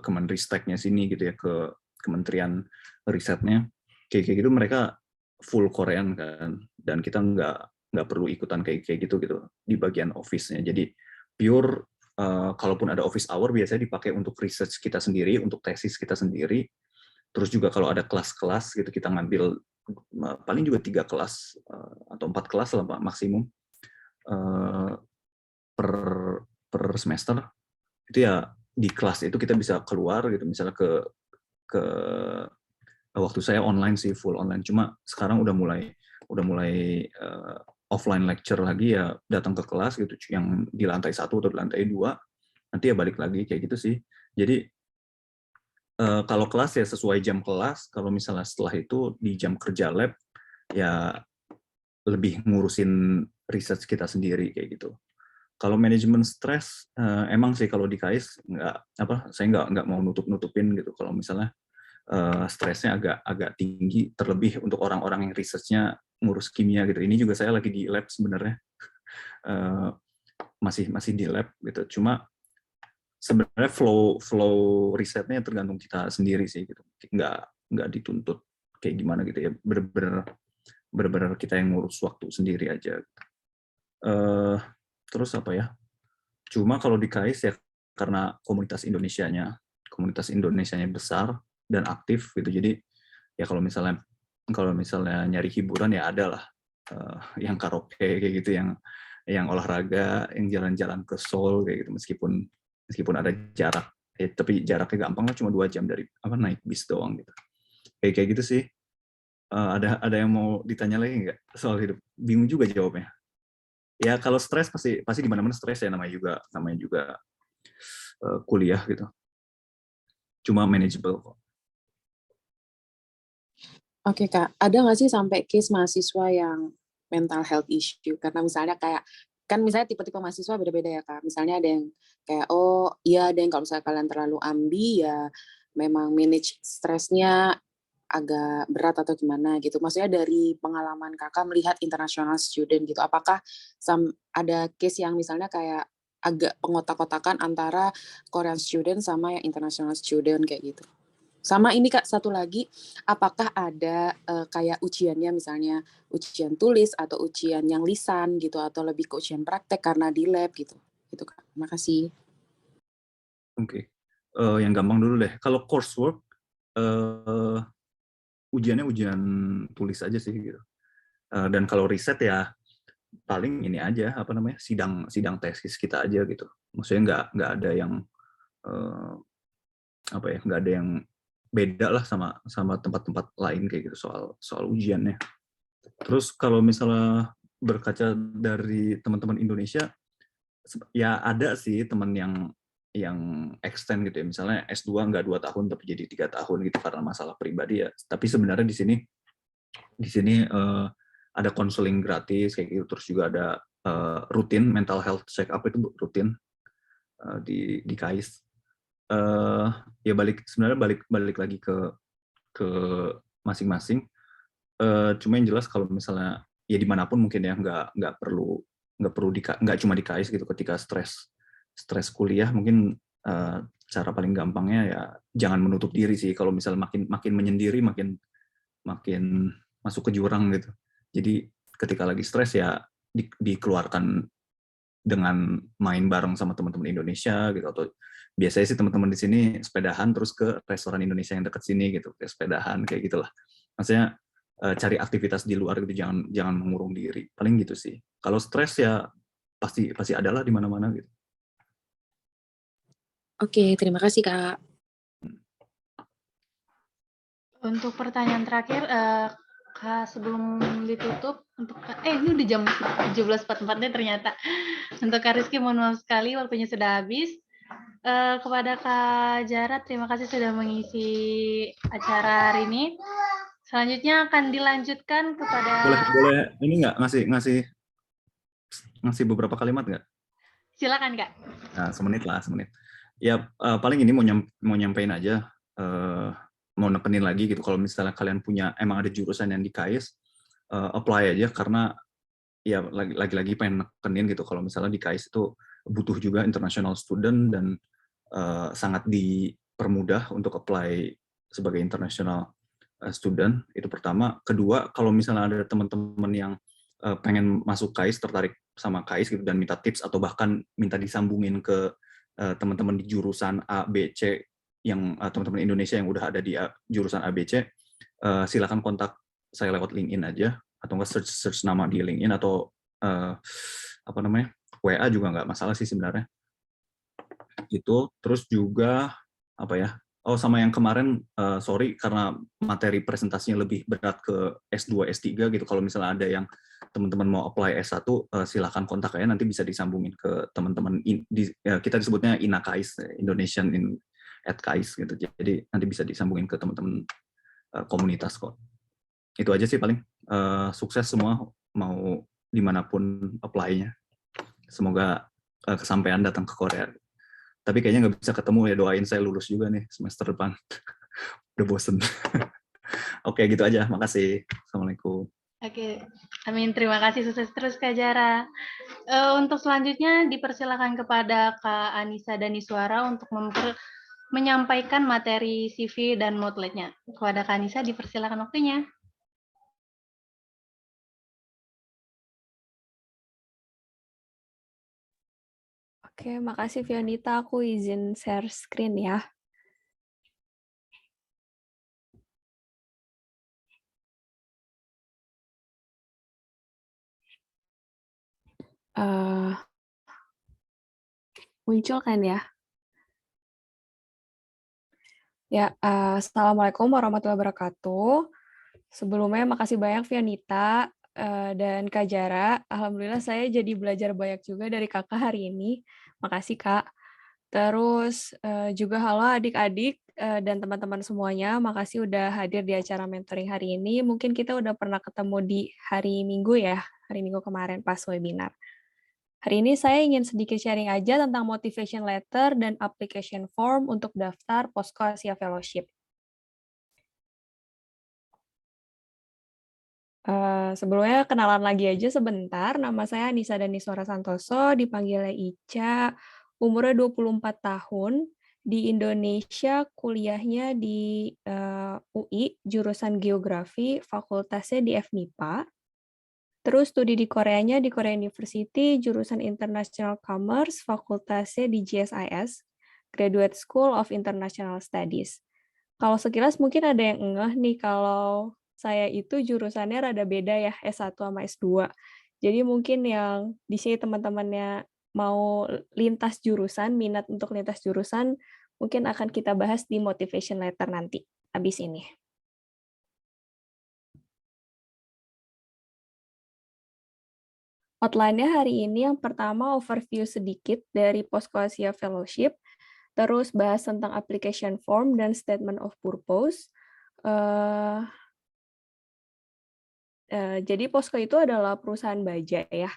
Kemenristeknya sini gitu ya, ke Kementerian Risetnya, kayak gitu mereka full Korean kan, dan kita nggak perlu ikutan kayak gitu di bagian office-nya. Jadi pure kalaupun ada office hour biasanya dipakai untuk research kita sendiri, untuk tesis kita sendiri. Terus juga kalau ada kelas-kelas gitu, kita ngambil paling juga 3 kelas atau 4 kelas lah maksimum per semester. Itu ya di kelas itu kita bisa keluar gitu, misalnya ke waktu saya online sih, full online. Cuma sekarang udah mulai offline lecture lagi ya, datang ke kelas gitu yang di lantai 1 atau di lantai 2, nanti ya balik lagi kayak gitu sih. Jadi kalau kelas ya sesuai jam kelas, kalau misalnya setelah itu di jam kerja lab ya lebih ngurusin research kita sendiri kayak gitu. Kalau manajemen stres, emang sih kalau di KAIS saya nggak mau nutupin gitu. Kalau misalnya stresnya agak tinggi, terlebih untuk orang-orang yang researchnya ngurus kimia gitu. Ini juga saya lagi di lab sebenarnya, masih di lab gitu. Cuma sebenarnya flow risetnya tergantung kita sendiri sih gitu. Nggak dituntut kayak gimana gitu ya. Bener-bener kita yang ngurus waktu sendiri aja. Terus apa ya? Cuma kalau di KAIS ya karena komunitas Indonesianya besar dan aktif gitu. Jadi ya kalau misalnya nyari hiburan ya ada lah yang karaoke kayak gitu, yang olahraga, yang jalan-jalan ke Seoul kayak gitu, meskipun ada jarak. Tapi jaraknya gampang lah, cuma 2 jam dari naik bis doang gitu. Kayak gitu sih. Ada yang mau ditanya lagi nggak soal hidup? Bingung juga jawabnya. Ya kalau stres pasti di mana-mana stres ya, namanya juga kuliah gitu. Cuma manageable kok. Oke Kak, ada nggak sih sampai case mahasiswa yang mental health issue? Karena misalnya kayak, kan misalnya tipe-tipe mahasiswa beda-beda ya Kak. Misalnya ada yang kayak, oh iya ada yang kalau misalnya kalian terlalu ambi ya memang manage stresnya agak berat atau gimana gitu. Maksudnya dari pengalaman kakak melihat international student gitu, apakah ada case yang misalnya kayak agak pengotak-kotakan antara Korean student sama yang international student kayak gitu? Sama ini Kak, satu lagi, apakah ada kayak ujiannya misalnya ujian tulis atau ujian yang lisan gitu atau lebih ke ujian praktek karena di lab gitu. Gitu Kak. Makasih. Oke. Yang gampang dulu deh. Kalau coursework ujiannya ujian tulis aja sih gitu. Dan kalau riset ya paling ini aja apa namanya sidang tesis kita aja gitu. Maksudnya nggak ada yang apa ya nggak ada yang beda lah sama tempat-tempat lain kayak gitu soal ujiannya. Terus kalau misalnya berkaca dari teman-teman Indonesia, ya ada sih teman yang extend gitu ya. Misalnya S2 nggak 2 tahun tapi jadi 3 tahun gitu karena masalah pribadi ya. Tapi sebenarnya di sini ada konseling gratis kayak gitu. Terus juga ada rutin mental health check up itu rutin di KAIS. Ya sebenarnya balik lagi ke masing-masing. Cuma yang jelas kalau misalnya ya dimanapun mungkin ya nggak cuma di KAIS gitu. Ketika stres kuliah mungkin cara paling gampangnya ya jangan menutup diri sih. Kalau misalnya makin menyendiri makin masuk ke jurang gitu. Jadi ketika lagi stres ya dikeluarkan dengan main bareng sama teman-teman Indonesia gitu, atau biasanya sih teman-teman di sini sepedahan terus ke restoran Indonesia yang dekat sini gitu, kayak sepedahan kayak gitulah. Maksudnya cari aktivitas di luar gitu, jangan mengurung diri. Paling gitu sih. Kalau stres ya pasti adalah di mana-mana gitu. Oke, terima kasih Kak. Untuk pertanyaan terakhir, Kak, sebelum ditutup, ini udah jam 17.44 nih ternyata. Untuk Kak Rizky, mohon maaf sekali waktunya sudah habis. Kepada Kak Jara, terima kasih sudah mengisi acara hari ini. Selanjutnya akan dilanjutkan kepada... Boleh ini nggak ngasih beberapa kalimat nggak? Silakan Kak. Nah, semenit. Ya paling ini mau nyampein aja, mau nekenin lagi gitu. Kalau misalnya kalian emang ada jurusan yang di KAIS, apply aja karena ya lagi-lagi pengen nekenin gitu. Kalau misalnya di KAIS itu butuh juga international student dan sangat dipermudah untuk apply sebagai international student, itu pertama. Kedua, kalau misalnya ada teman-teman yang pengen masuk KAIS, tertarik sama KAIS gitu dan minta tips atau bahkan minta disambungin ke teman-teman di jurusan A, B, C yang teman-teman Indonesia yang udah ada di jurusan A, B, C, silakan kontak saya lewat LinkedIn aja atau nggak search nama di LinkedIn atau WA juga nggak masalah sih sebenarnya. Itu terus juga sama yang kemarin, sorry karena materi presentasinya lebih berat ke S2, S3 gitu. Kalau misalnya ada yang teman-teman mau apply S1, silakan kontak aja, nanti bisa disambungin ke teman-teman, kita disebutnya INAKAIS, Indonesian at KAIS gitu. Jadi nanti bisa disambungin ke teman-teman komunitas kok. Itu aja sih paling. Sukses semua, mau dimanapun apply-nya. Semoga kesampaian datang ke Korea. Tapi kayaknya nggak bisa ketemu ya, doain saya lulus juga nih semester depan. Udah bosen. Oke, gitu aja. Makasih. Assalamualaikum. Oke, amin. Terima kasih, sukses terus Kak Jara. Untuk selanjutnya dipersilakan kepada Kak Anissa Daniswara untuk menyampaikan materi CV dan Moodlet-nya. Kepada Kak Anissa dipersilakan waktunya. Oke, makasih Fionita. Aku izin share screen ya. Muncul kan ya? Ya, Assalamualaikum warahmatullahi wabarakatuh. Sebelumnya makasih banyak Fionita dan Kak Jara. Alhamdulillah saya jadi belajar banyak juga dari kakak hari ini. Makasih Kak. Terus juga halo adik-adik dan teman-teman semuanya. Makasih udah hadir di acara mentoring hari ini. Mungkin kita udah pernah ketemu di hari Minggu ya, hari Minggu kemarin pas webinar. Hari ini saya ingin sedikit sharing aja tentang motivation letter dan application form untuk daftar POSCO Asia Fellowship. Sebelumnya kenalan lagi aja sebentar. Nama saya Anissa Daniswara Santoso, dipanggilnya Ica, umurnya 24 tahun, di Indonesia kuliahnya di UI, jurusan Geografi, fakultasnya di FMIPA. Terus studi di Koreanya di Korea University, jurusan International Commerce, fakultasnya di GSIS, Graduate School of International Studies. Kalau sekilas mungkin ada yang ngeh nih kalau saya itu jurusannya rada beda ya, S1 sama S2. Jadi mungkin yang di sini teman-temannya mau lintas jurusan, minat untuk lintas jurusan, mungkin akan kita bahas di motivation letter nanti, habis ini. Outline-nya hari ini yang pertama overview sedikit dari Posko Asia Fellowship, terus bahas tentang application form dan statement of purpose. Jadi Posko itu adalah perusahaan baja ya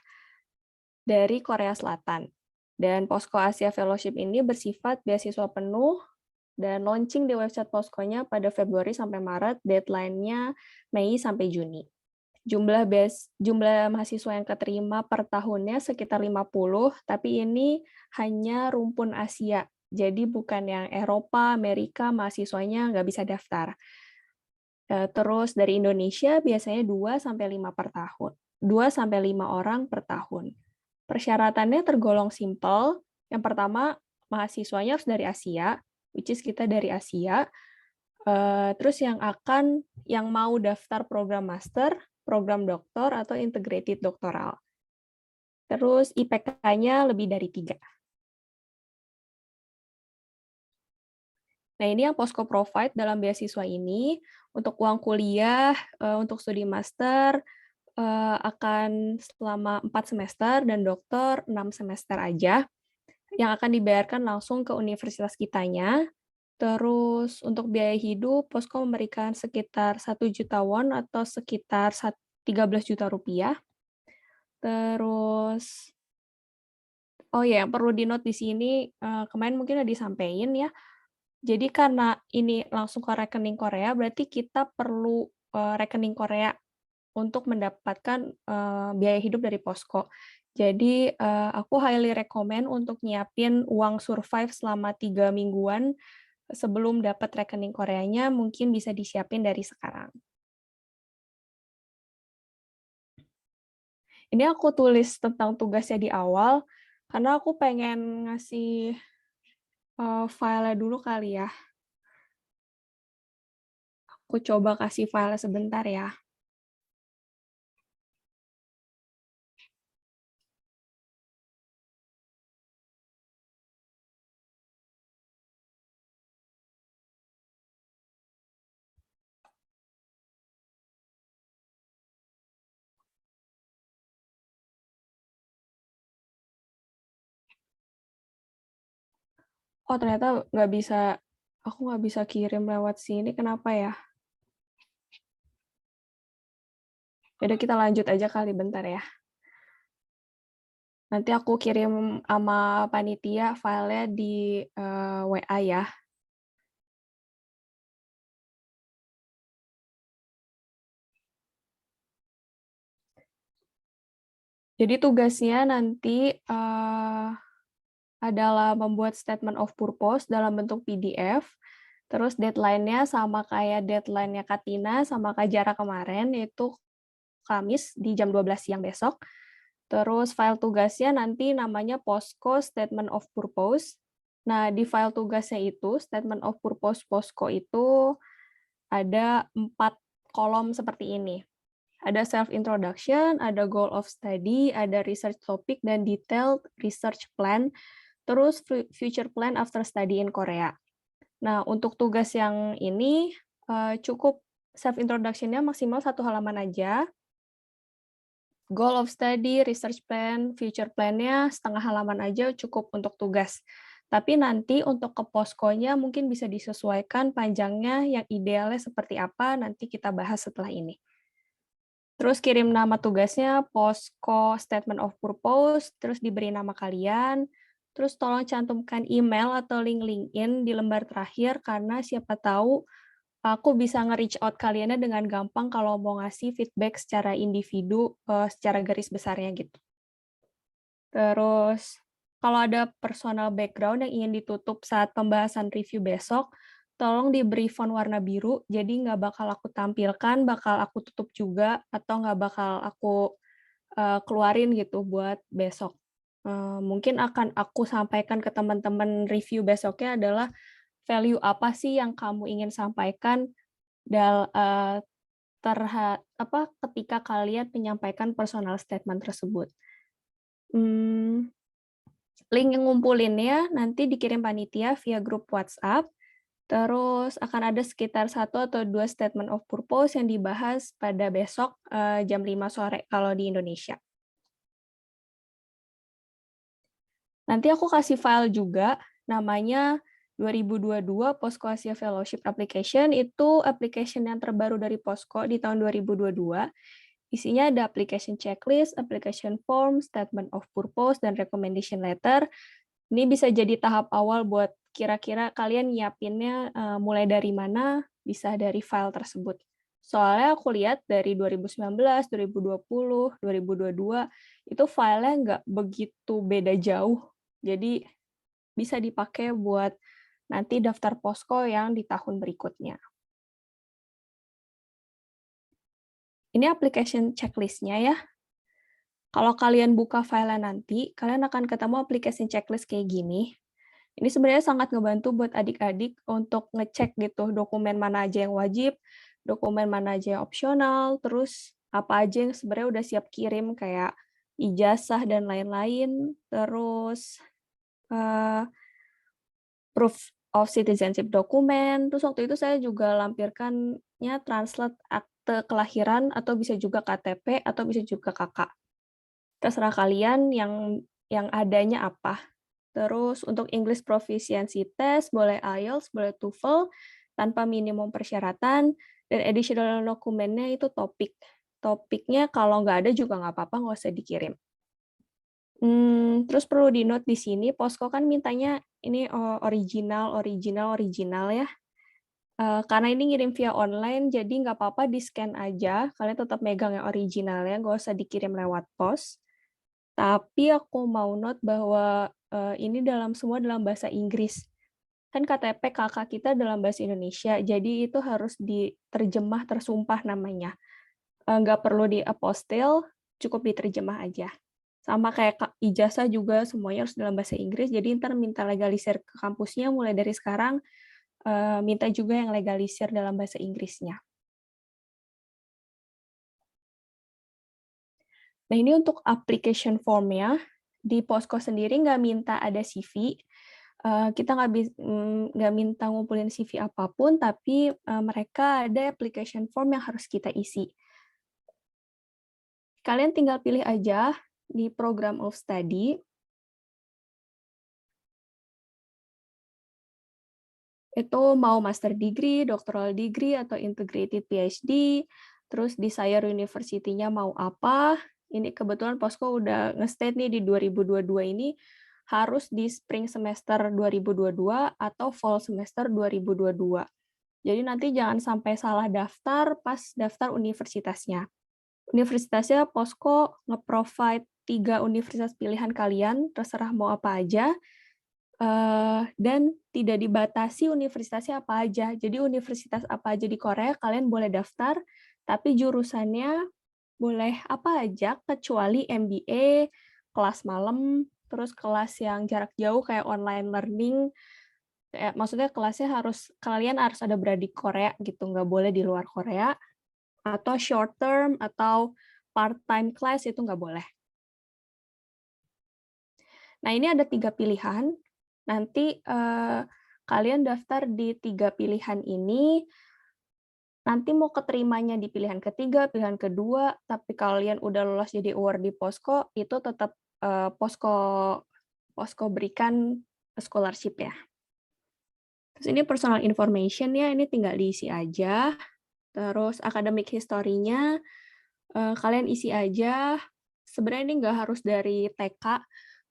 dari Korea Selatan. Dan Posko Asia Fellowship ini bersifat beasiswa penuh dan launching di website Poskonya pada Februari sampai Maret, deadline-nya Mei sampai Juni. Jumlah mahasiswa yang keterima per tahunnya sekitar 50, tapi ini hanya rumpun Asia. Jadi bukan yang Eropa, Amerika, mahasiswanya nggak bisa daftar. Terus dari Indonesia biasanya 2-5 per tahun. 2-5 orang per tahun. Persyaratannya tergolong simpel. Yang pertama, mahasiswanya harus dari Asia, which is kita dari Asia. Terus yang mau daftar program master, program doktor, atau integrated doktoral. Terus IPK-nya lebih dari 3. Nah, ini yang Posko provide dalam beasiswa ini. Untuk uang kuliah, untuk studi master, akan selama 4 semester, dan doktor 6 semester aja, yang akan dibayarkan langsung ke universitas kitanya. Terus untuk biaya hidup, Posko memberikan sekitar 1 juta won atau sekitar 13 juta rupiah. Terus, oh ya, yang perlu di-note di sini, kemarin mungkin udah disampaikan ya, jadi karena ini langsung ke rekening Korea, berarti kita perlu rekening Korea untuk mendapatkan biaya hidup dari Posko. Jadi aku highly recommend untuk nyiapin uang survive selama 3 mingguan sebelum dapat rekening Koreanya, mungkin bisa disiapin dari sekarang. Ini aku tulis tentang tugasnya di awal, karena aku pengen ngasih file dulu kali ya. Aku coba kasih file sebentar ya. Oh, ternyata aku nggak bisa kirim lewat sini, kenapa ya? Yaudah, kita lanjut aja kali, bentar ya. Nanti aku kirim sama panitia filenya di WA ya. Jadi tugasnya nanti adalah membuat statement of purpose dalam bentuk PDF. Terus deadline-nya sama kayak deadline-nya Katina sama Kak Jara kemarin, yaitu Kamis di jam 12 siang besok. Terus file tugasnya nanti namanya Posko Statement of Purpose. Nah, di file tugasnya itu, Statement of Purpose Posko itu ada 4 kolom seperti ini. Ada self-introduction, ada goal of study, ada research topic, dan detailed research plan, terus future plan after study in Korea. Nah, untuk tugas yang ini cukup self-introduction-nya maksimal 1 halaman aja. Goal of study, research plan, future plan-nya setengah halaman aja cukup untuk tugas. Tapi nanti untuk ke Poskonya mungkin bisa disesuaikan panjangnya, yang idealnya seperti apa, nanti kita bahas setelah ini. Terus kirim nama tugasnya, Posko Statement of Purpose, terus diberi nama kalian, terus tolong cantumkan email atau link LinkedIn di lembar terakhir, karena siapa tahu aku bisa nge-reach out kaliannya dengan gampang kalau mau ngasih feedback secara individu, secara garis besarnya gitu. Terus kalau ada personal background yang ingin ditutup saat pembahasan review besok, tolong diberi font warna biru, jadi nggak bakal aku tampilkan, bakal aku tutup juga, atau nggak bakal aku keluarin gitu buat besok. Mungkin akan aku sampaikan ke teman-teman review besoknya adalah value apa sih yang kamu ingin sampaikan ketika kalian menyampaikan personal statement tersebut. Link yang ngumpulinnya nanti dikirim panitia via grup WhatsApp, terus akan ada sekitar 1 atau 2 statement of purpose yang dibahas pada besok jam 5 sore kalau di Indonesia. Nanti aku kasih file juga, namanya 2022 POSCO Asia Fellowship Application, itu application yang terbaru dari POSCO di tahun 2022. Isinya ada application checklist, application form, statement of purpose, dan recommendation letter. Ini bisa jadi tahap awal buat kira-kira kalian nyiapinnya mulai dari mana, bisa dari file tersebut. Soalnya aku lihat dari 2019, 2020, 2022, itu filenya nggak begitu beda jauh. Jadi bisa dipakai buat nanti daftar POSCO yang di tahun berikutnya. Ini application checklist-nya ya. Kalau kalian buka file nanti, kalian akan ketemu application checklist kayak gini. Ini sebenarnya sangat ngebantu buat adik-adik untuk ngecek gitu dokumen mana aja yang wajib, dokumen mana aja yang opsional, terus apa aja yang sebenarnya udah siap kirim kayak ijazah dan lain-lain, terus proof of citizenship dokumen. Terus waktu itu saya juga lampirkannya translate akte kelahiran atau bisa juga KTP atau bisa juga KK. Terserah kalian yang adanya apa. Terus untuk English Proficiency Test boleh IELTS, boleh TOEFL tanpa minimum persyaratan, dan additional dokumennya itu topik. Topiknya kalau nggak ada juga nggak apa-apa, nggak usah dikirim. Terus perlu di-note di sini, POSCO kan mintanya ini original ya. Karena ini ngirim via online, jadi nggak apa-apa di-scan aja. Kalian tetap megang yang original ya, nggak usah dikirim lewat pos. Tapi aku mau note bahwa ini semua dalam bahasa Inggris. Kan KTP KK kita dalam bahasa Indonesia, jadi itu harus diterjemah tersumpah namanya. Nggak perlu di-apostil, cukup diterjemah aja. Sama kayak ijazah juga semuanya harus dalam bahasa Inggris, jadi ntar minta legalisir ke kampusnya mulai dari sekarang, minta juga yang legalisir dalam bahasa Inggrisnya. Nah ini untuk application form-nya, di POSCO sendiri nggak minta ada CV, kita nggak minta ngumpulin CV apapun, tapi mereka ada application form yang harus kita isi. Kalian tinggal pilih aja di program of study. Itu mau master degree, doctoral degree, atau integrated PhD, terus desire university-nya mau apa. Ini kebetulan POSCO udah nge-state nih di 2022 ini harus di spring semester 2022 atau fall semester 2022. Jadi nanti jangan sampai salah daftar pas daftar universitasnya. Universitasnya POSCO nge-provide 3 universitas pilihan kalian, terserah mau apa aja, dan tidak dibatasi universitasnya apa aja. Jadi universitas apa aja di Korea kalian boleh daftar, tapi jurusannya boleh apa aja kecuali MBA, kelas malam, terus kelas yang jarak jauh kayak online learning. Maksudnya kelasnya kalian harus ada berada di Korea gitu, nggak boleh di luar Korea. Atau short term atau part-time class itu nggak boleh. Nah ini ada 3 pilihan. Nanti kalian daftar di 3 pilihan ini, nanti mau keterimanya di pilihan ketiga, pilihan kedua, tapi kalian udah lolos jadi award di POSCO, itu tetap POSCO berikan scholarship ya. Terus ini personal information ya, ini tinggal diisi aja. Terus academic history-nya, kalian isi aja. Sebenarnya ini nggak harus dari TK,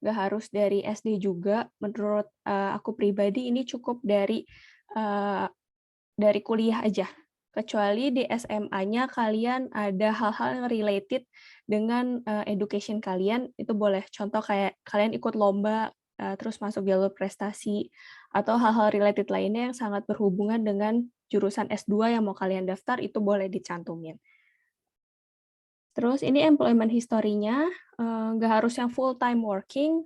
nggak harus dari SD juga. Menurut aku pribadi ini cukup dari kuliah aja. Kecuali di SMA-nya kalian ada hal-hal yang related dengan education kalian, itu boleh. Contoh kayak kalian ikut lomba terus masuk jalur prestasi, atau hal-hal related lainnya yang sangat berhubungan dengan jurusan S2 yang mau kalian daftar, itu boleh dicantumin. Terus ini employment history-nya, nggak harus yang full time working,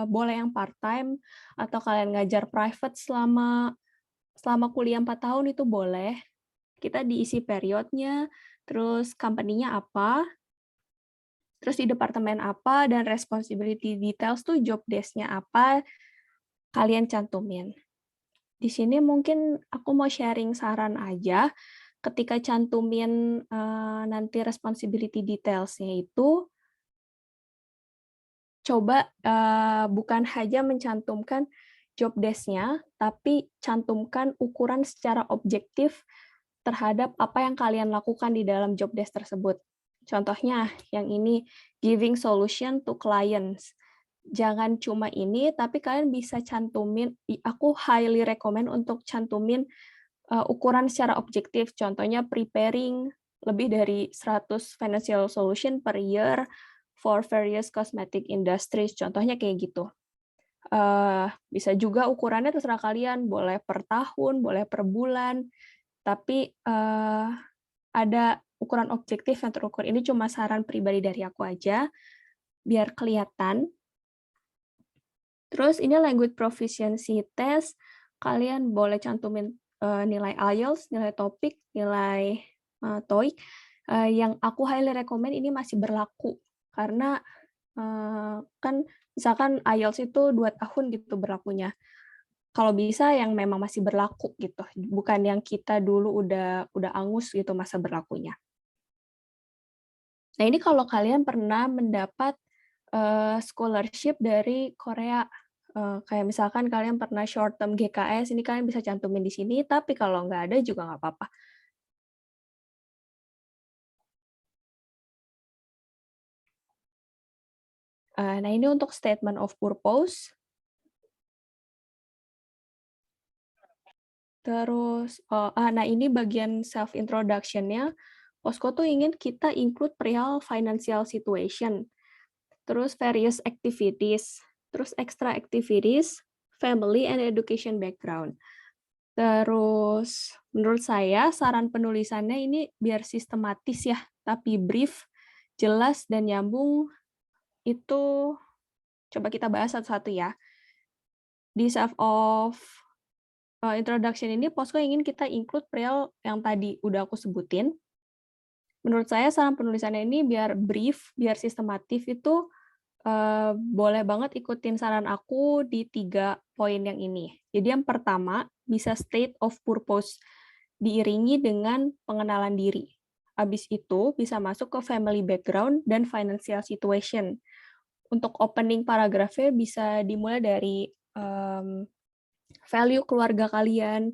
boleh yang part time, atau kalian ngajar private selama kuliah 4 tahun itu boleh. Kita diisi periodnya, terus company-nya apa, terus di departemen apa, dan responsibility details tuh job desk-nya apa, kalian cantumin. Di sini mungkin aku mau sharing saran aja, ketika cantumin nanti responsibility details-nya itu, coba bukan hanya mencantumkan job desk-nya, tapi cantumkan ukuran secara objektif terhadap apa yang kalian lakukan di dalam job desk tersebut. Contohnya, yang ini, giving solution to clients. Jangan cuma ini, tapi kalian bisa cantumin, aku highly recommend untuk cantumin ukuran secara objektif. Contohnya, preparing lebih dari 100 financial solution per year for various cosmetic industries. Contohnya kayak gitu. Bisa juga ukurannya terserah kalian, boleh per tahun, boleh per bulan, tapi ada ukuran objektif yang terukur. Ini cuma saran pribadi dari aku aja, biar kelihatan. Terus ini language proficiency test, kalian boleh cantumin nilai IELTS, nilai TOPIK, nilai TOEIC. Yang aku highly recommend ini masih berlaku, karena kan misalkan IELTS itu 2 tahun gitu berlakunya. Kalau bisa yang memang masih berlaku gitu, bukan yang kita dulu udah angus gitu masa berlakunya. Nah, ini kalau kalian pernah mendapat scholarship dari Korea, kayak misalkan kalian pernah short term GKS, ini kalian bisa cantumin di sini, tapi kalau nggak ada juga nggak apa-apa. Nah, ini untuk statement of purpose. Terus, nah ini bagian self introduction-nya. Posko tuh ingin kita include perihal financial situation, terus various activities, terus extra activities, family and education background. Terus, menurut saya saran penulisannya ini biar sistematis ya, tapi brief, jelas, dan nyambung. Itu coba kita bahas satu-satu ya. Di self of introduction ini, Posko ingin kita include perihal yang tadi udah aku sebutin. Menurut saya saran penulisannya ini biar brief, biar sistematif itu boleh banget ikutin saran aku di 3 poin yang ini. Jadi yang pertama, bisa state of purpose, diiringi dengan pengenalan diri. Habis itu bisa masuk ke family background dan financial situation. Untuk opening paragrafnya bisa dimulai dari value keluarga kalian,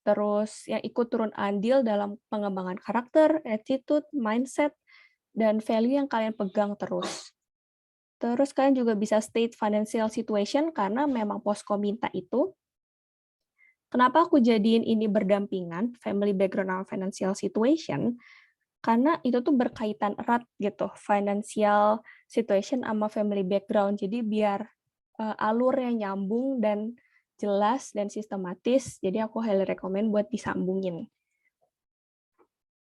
terus yang ikut turun andil dalam pengembangan karakter, attitude, mindset, dan value yang kalian pegang terus. Terus kalian juga bisa state financial situation karena memang Posko minta itu. Kenapa aku jadiin ini berdampingan, family background sama financial situation? Karena itu tuh berkaitan erat gitu, financial situation sama family background. Jadi biar alurnya nyambung dan jelas dan sistematis, jadi aku highly recommend buat disambungin.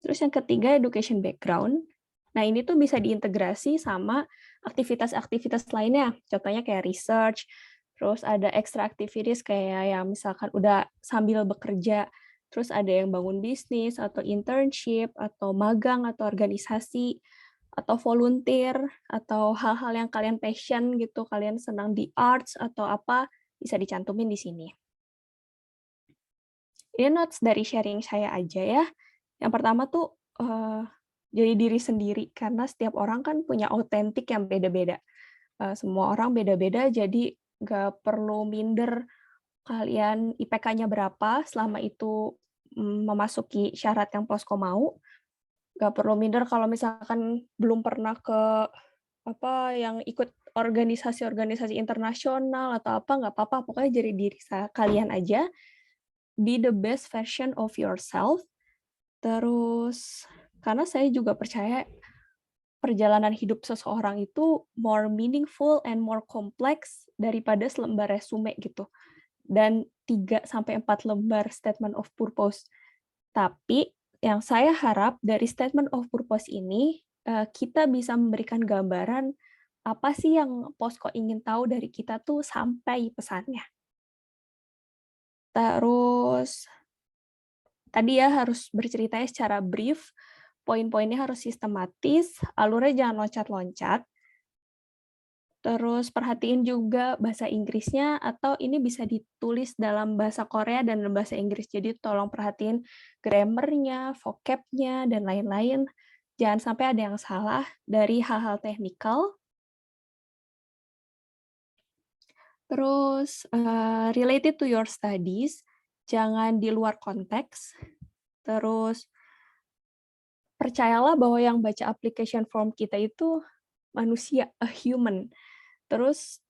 Terus yang ketiga, education background. Nah, ini tuh bisa diintegrasi sama aktivitas-aktivitas lainnya. Contohnya kayak research, terus ada extra activities kayak yang misalkan udah sambil bekerja, terus ada yang bangun bisnis, atau internship, atau magang, atau organisasi, atau volunteer, atau hal-hal yang kalian passion gitu, kalian senang di arts, atau apa, bisa dicantumin di sini. Ini notes dari sharing saya aja ya. Yang pertama tuh, jadi diri sendiri, karena setiap orang kan punya autentik yang beda-beda. Semua orang beda-beda, jadi nggak perlu minder kalian IPK-nya berapa, selama itu memasuki syarat yang Posko mau. Nggak perlu minder kalau misalkan belum pernah ke yang ikut organisasi-organisasi internasional atau apa, nggak apa-apa, pokoknya jadi diri kalian aja, be the best version of yourself. Terus, karena saya juga percaya perjalanan hidup seseorang itu more meaningful and more complex daripada selembar resume gitu. Dan 3-4 lembar statement of purpose. Tapi yang saya harap dari statement of purpose ini, kita bisa memberikan gambaran apa sih yang Posko ingin tahu dari kita tuh sampai pesannya. Terus tadi ya harus berceritanya secara brief, poin-poinnya harus sistematis, alurnya jangan loncat-loncat. Terus perhatiin juga bahasa Inggrisnya atau ini bisa ditulis dalam bahasa Korea dan bahasa Inggris. Jadi tolong perhatiin grammar-nya, vocab-nya, dan lain-lain. Jangan sampai ada yang salah dari hal-hal teknikal. Terus related to your studies, jangan di luar konteks. Terus percayalah bahwa yang baca application form kita itu manusia, a human. Terus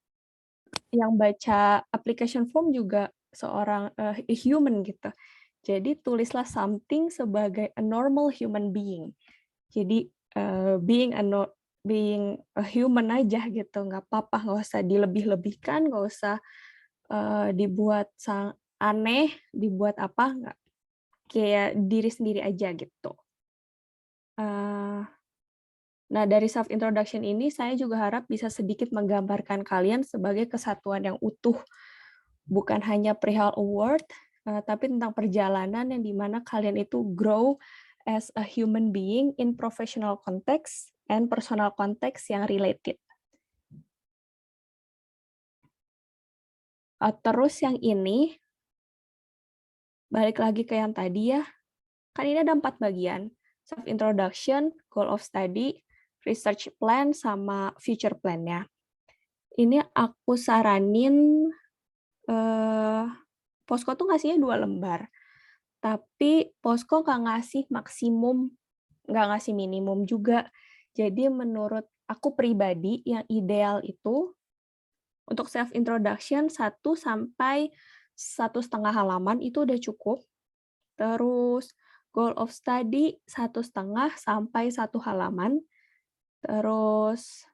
yang baca application form juga seorang a human gitu. Jadi tulislah something sebagai a normal human being. Jadi being a human aja gitu, nggak apa-apa, nggak usah dilebih-lebihkan, nggak usah dibuat aneh, dibuat apa, nggak, kayak diri sendiri aja gitu. Nah, dari self introduction ini saya juga harap bisa sedikit menggambarkan kalian sebagai kesatuan yang utuh, bukan hanya perihal award, tapi tentang perjalanan yang dimana kalian itu grow as a human being in professional context and personal context yang related. Terus yang ini, balik lagi ke yang tadi ya, kan ini ada 4 bagian. Self-introduction, goal of study, research plan, sama future plan-nya. Ini aku saranin, Posko tuh ngasihnya 2 lembar. Tapi Posko nggak ngasih maksimum, nggak ngasih minimum juga. Jadi menurut aku pribadi, yang ideal itu untuk self-introduction 1 sampai 1,5 halaman itu udah cukup. Terus goal of study 1,5 sampai 1 halaman. Terus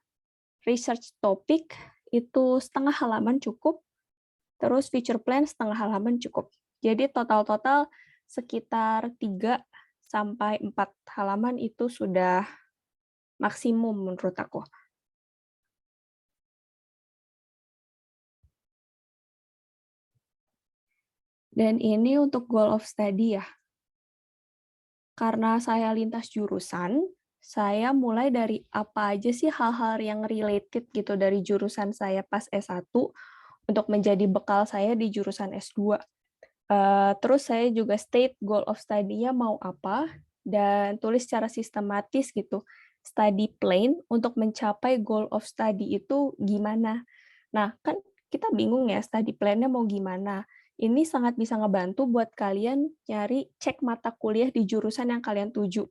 research topic itu 1/2 halaman cukup. Terus future plan 1/2 halaman cukup. Jadi total-total sekitar 3 sampai 4 halaman itu sudah maksimum menurut aku. Dan ini untuk goal of study ya. Karena saya lintas jurusan, saya mulai dari apa aja sih hal-hal yang related gitu dari jurusan saya pas S1 untuk menjadi bekal saya di jurusan S2. Terus saya juga state goal of study-nya mau apa, dan tulis secara sistematis gitu, study plan untuk mencapai goal of study itu gimana. Nah, kan kita bingung ya study plan-nya mau gimana. Ini sangat bisa ngebantu buat kalian nyari cek mata kuliah di jurusan yang kalian tuju.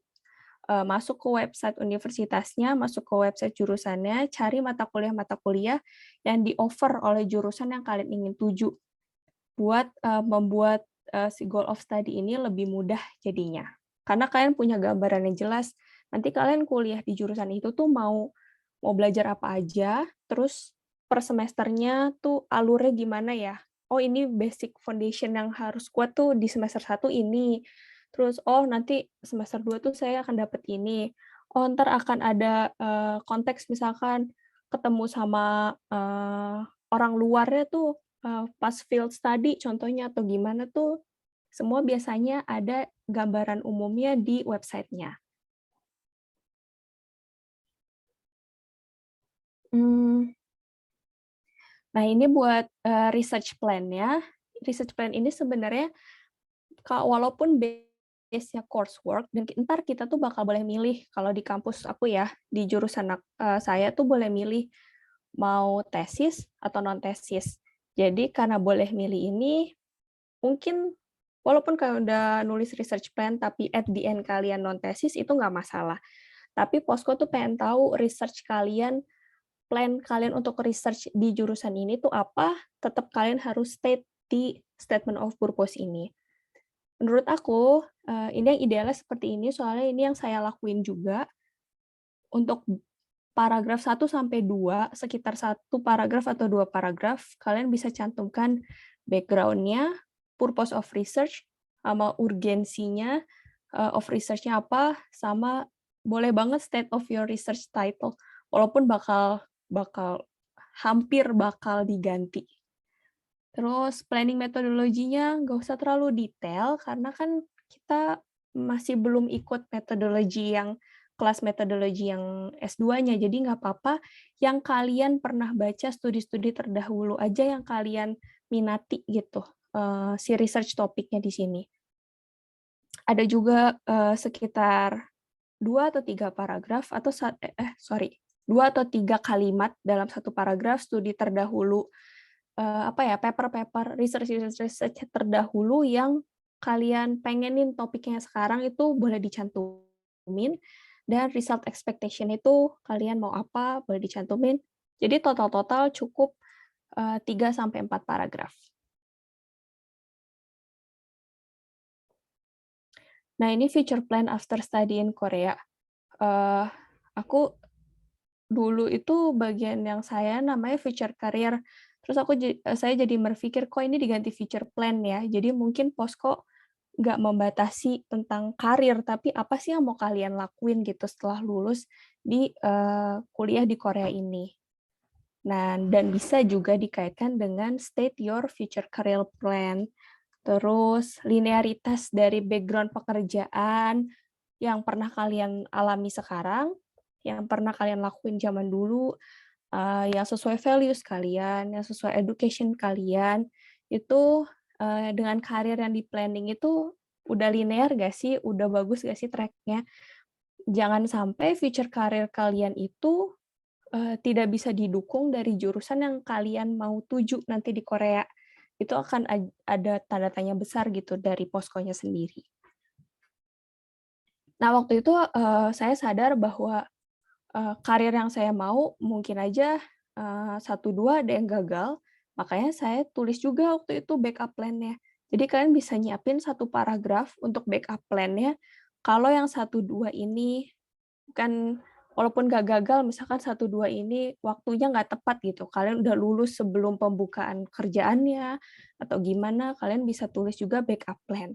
Masuk ke website universitasnya, masuk ke website jurusannya, cari mata kuliah yang di-offer oleh jurusan yang kalian ingin tuju. Buat membuat si goal of study ini lebih mudah jadinya. Karena kalian punya gambaran yang jelas, nanti kalian kuliah di jurusan itu tuh mau belajar apa aja, terus per semesternya tuh alurnya gimana ya. Oh, ini basic foundation yang harus kuat tuh di semester 1 ini. Terus, oh nanti semester 2 tuh saya akan dapat ini. Oh, ntar akan ada konteks misalkan ketemu sama orang luarnya tuh, pas field study contohnya atau gimana tuh, semua biasanya ada gambaran umumnya di website-nya. Nah, ini buat research plan-nya. Research plan ini sebenarnya walaupun base-nya coursework, dan ntar kita tuh bakal boleh milih, kalau di kampus aku ya, di jurusan saya tuh boleh milih mau tesis atau non-tesis. Jadi karena boleh milih ini, mungkin walaupun kalian udah nulis research plan, tapi at the end kalian non-tesis, itu nggak masalah. Tapi Posko tuh pengen tahu research kalian, plan kalian untuk research di jurusan ini tuh apa, tetap kalian harus state di statement of purpose ini. Menurut aku, ini yang idealnya seperti ini, soalnya ini yang saya lakuin juga. untuk paragraf 1 sampai 2, sekitar 1 paragraf atau 2 paragraf, kalian bisa cantumkan background-nya, purpose of research, sama urgensinya of research-nya apa, sama boleh banget state of your research title, walaupun hampir bakal diganti. Terus planning metodologinya nggak usah terlalu detail, karena kan kita masih belum ikut metodologi yang kelas metodologi yang S2-nya, jadi nggak apa-apa yang kalian pernah baca studi-studi terdahulu aja yang kalian minati gitu, si research topiknya di sini. Ada juga sekitar 2 atau 3 paragraf atau 2 atau 3 kalimat dalam satu paragraf studi terdahulu, paper-paper research terdahulu yang kalian pengenin topiknya sekarang itu boleh dicantumin, dan result expectation itu kalian mau apa boleh dicantumin. Jadi total cukup 3 sampai 4 paragraf. Nah, ini future plan after study in Korea. Aku dulu itu bagian yang saya namanya future career. Terus saya jadi berpikir, kok ini diganti future plan ya? Jadi mungkin Posko nggak membatasi tentang karir, tapi apa sih yang mau kalian lakuin gitu setelah lulus di kuliah di Korea ini. Nah, dan bisa juga dikaitkan dengan state your future career plan. Terus linearitas dari background pekerjaan yang pernah kalian alami sekarang, yang pernah kalian lakuin zaman dulu, yang sesuai values kalian, yang sesuai education kalian, itu dengan karir yang di planning itu udah linear gak sih? Udah bagus gak sih track-nya? Jangan sampai future career kalian itu tidak bisa didukung dari jurusan yang kalian mau tuju nanti di Korea. Itu akan ada tanda tanya besar gitu dari Poskonya sendiri. Nah, waktu itu saya sadar bahwa karir yang saya mau mungkin aja 1-2 ada yang gagal, makanya saya tulis juga waktu itu backup plan-nya. Jadi kalian bisa nyiapin 1 paragraf untuk backup plan-nya, kalau yang 1-2 ini kan walaupun nggak gagal, misalkan 1-2 ini waktunya nggak tepat gitu, kalian udah lulus sebelum pembukaan kerjaannya, atau gimana, kalian bisa tulis juga backup plan.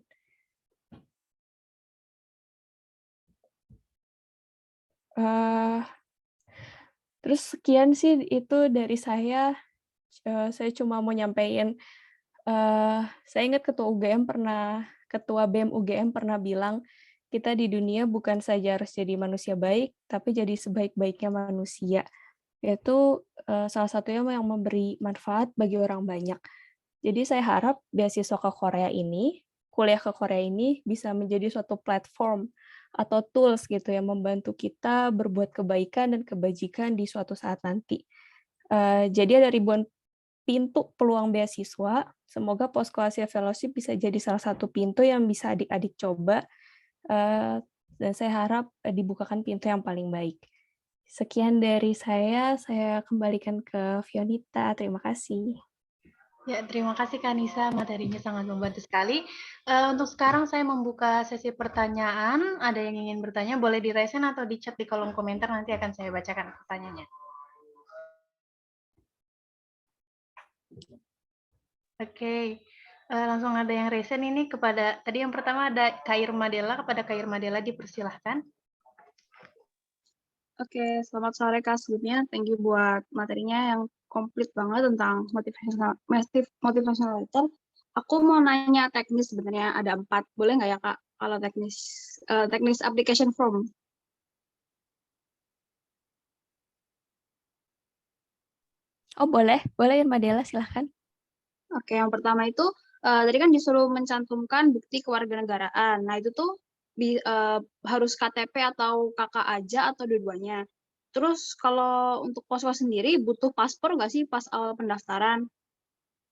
Terus sekian sih itu dari saya cuma mau nyampein, saya ingat Ketua BEM UGM pernah bilang, kita di dunia bukan saja harus jadi manusia baik, tapi jadi sebaik-baiknya manusia. Yaitu salah satunya yang memberi manfaat bagi orang banyak. Jadi saya harap beasiswa ke Korea ini, kuliah ke Korea ini bisa menjadi suatu platform atau tools gitu yang membantu kita berbuat kebaikan dan kebajikan di suatu saat nanti. Jadi ada ribuan pintu peluang beasiswa. Semoga Posko Asia Fellowship bisa jadi salah satu pintu yang bisa adik-adik coba. Dan saya harap dibukakan pintu yang paling baik. Sekian dari saya kembalikan ke Fionita. Terima kasih. Ya, terima kasih Kak Nisa, materinya sangat membantu sekali. Untuk sekarang saya membuka sesi pertanyaan. Ada yang ingin bertanya, boleh di raise hand atau di chat di kolom komentar, nanti akan saya bacakan pertanyaannya. Oke, langsung ada yang raise hand ini kepada, tadi yang pertama ada Kak Irma Della, kepada Kak Irma Della dipersilahkan. Oke, selamat sore Kak. Sebelumnya thank you buat materinya yang komplit banget tentang motivational letter. Aku mau nanya teknis sebenarnya ada 4. Boleh nggak ya Kak? Kalau teknis application form. Oh boleh Irma Della silahkan. Oke, yang pertama itu tadi kan disuruh mencantumkan bukti kewarganegaraan. Nah itu tuh harus KTP atau KK aja atau dua-duanya. Terus kalau untuk Posko sendiri butuh paspor nggak sih pas awal pendaftaran?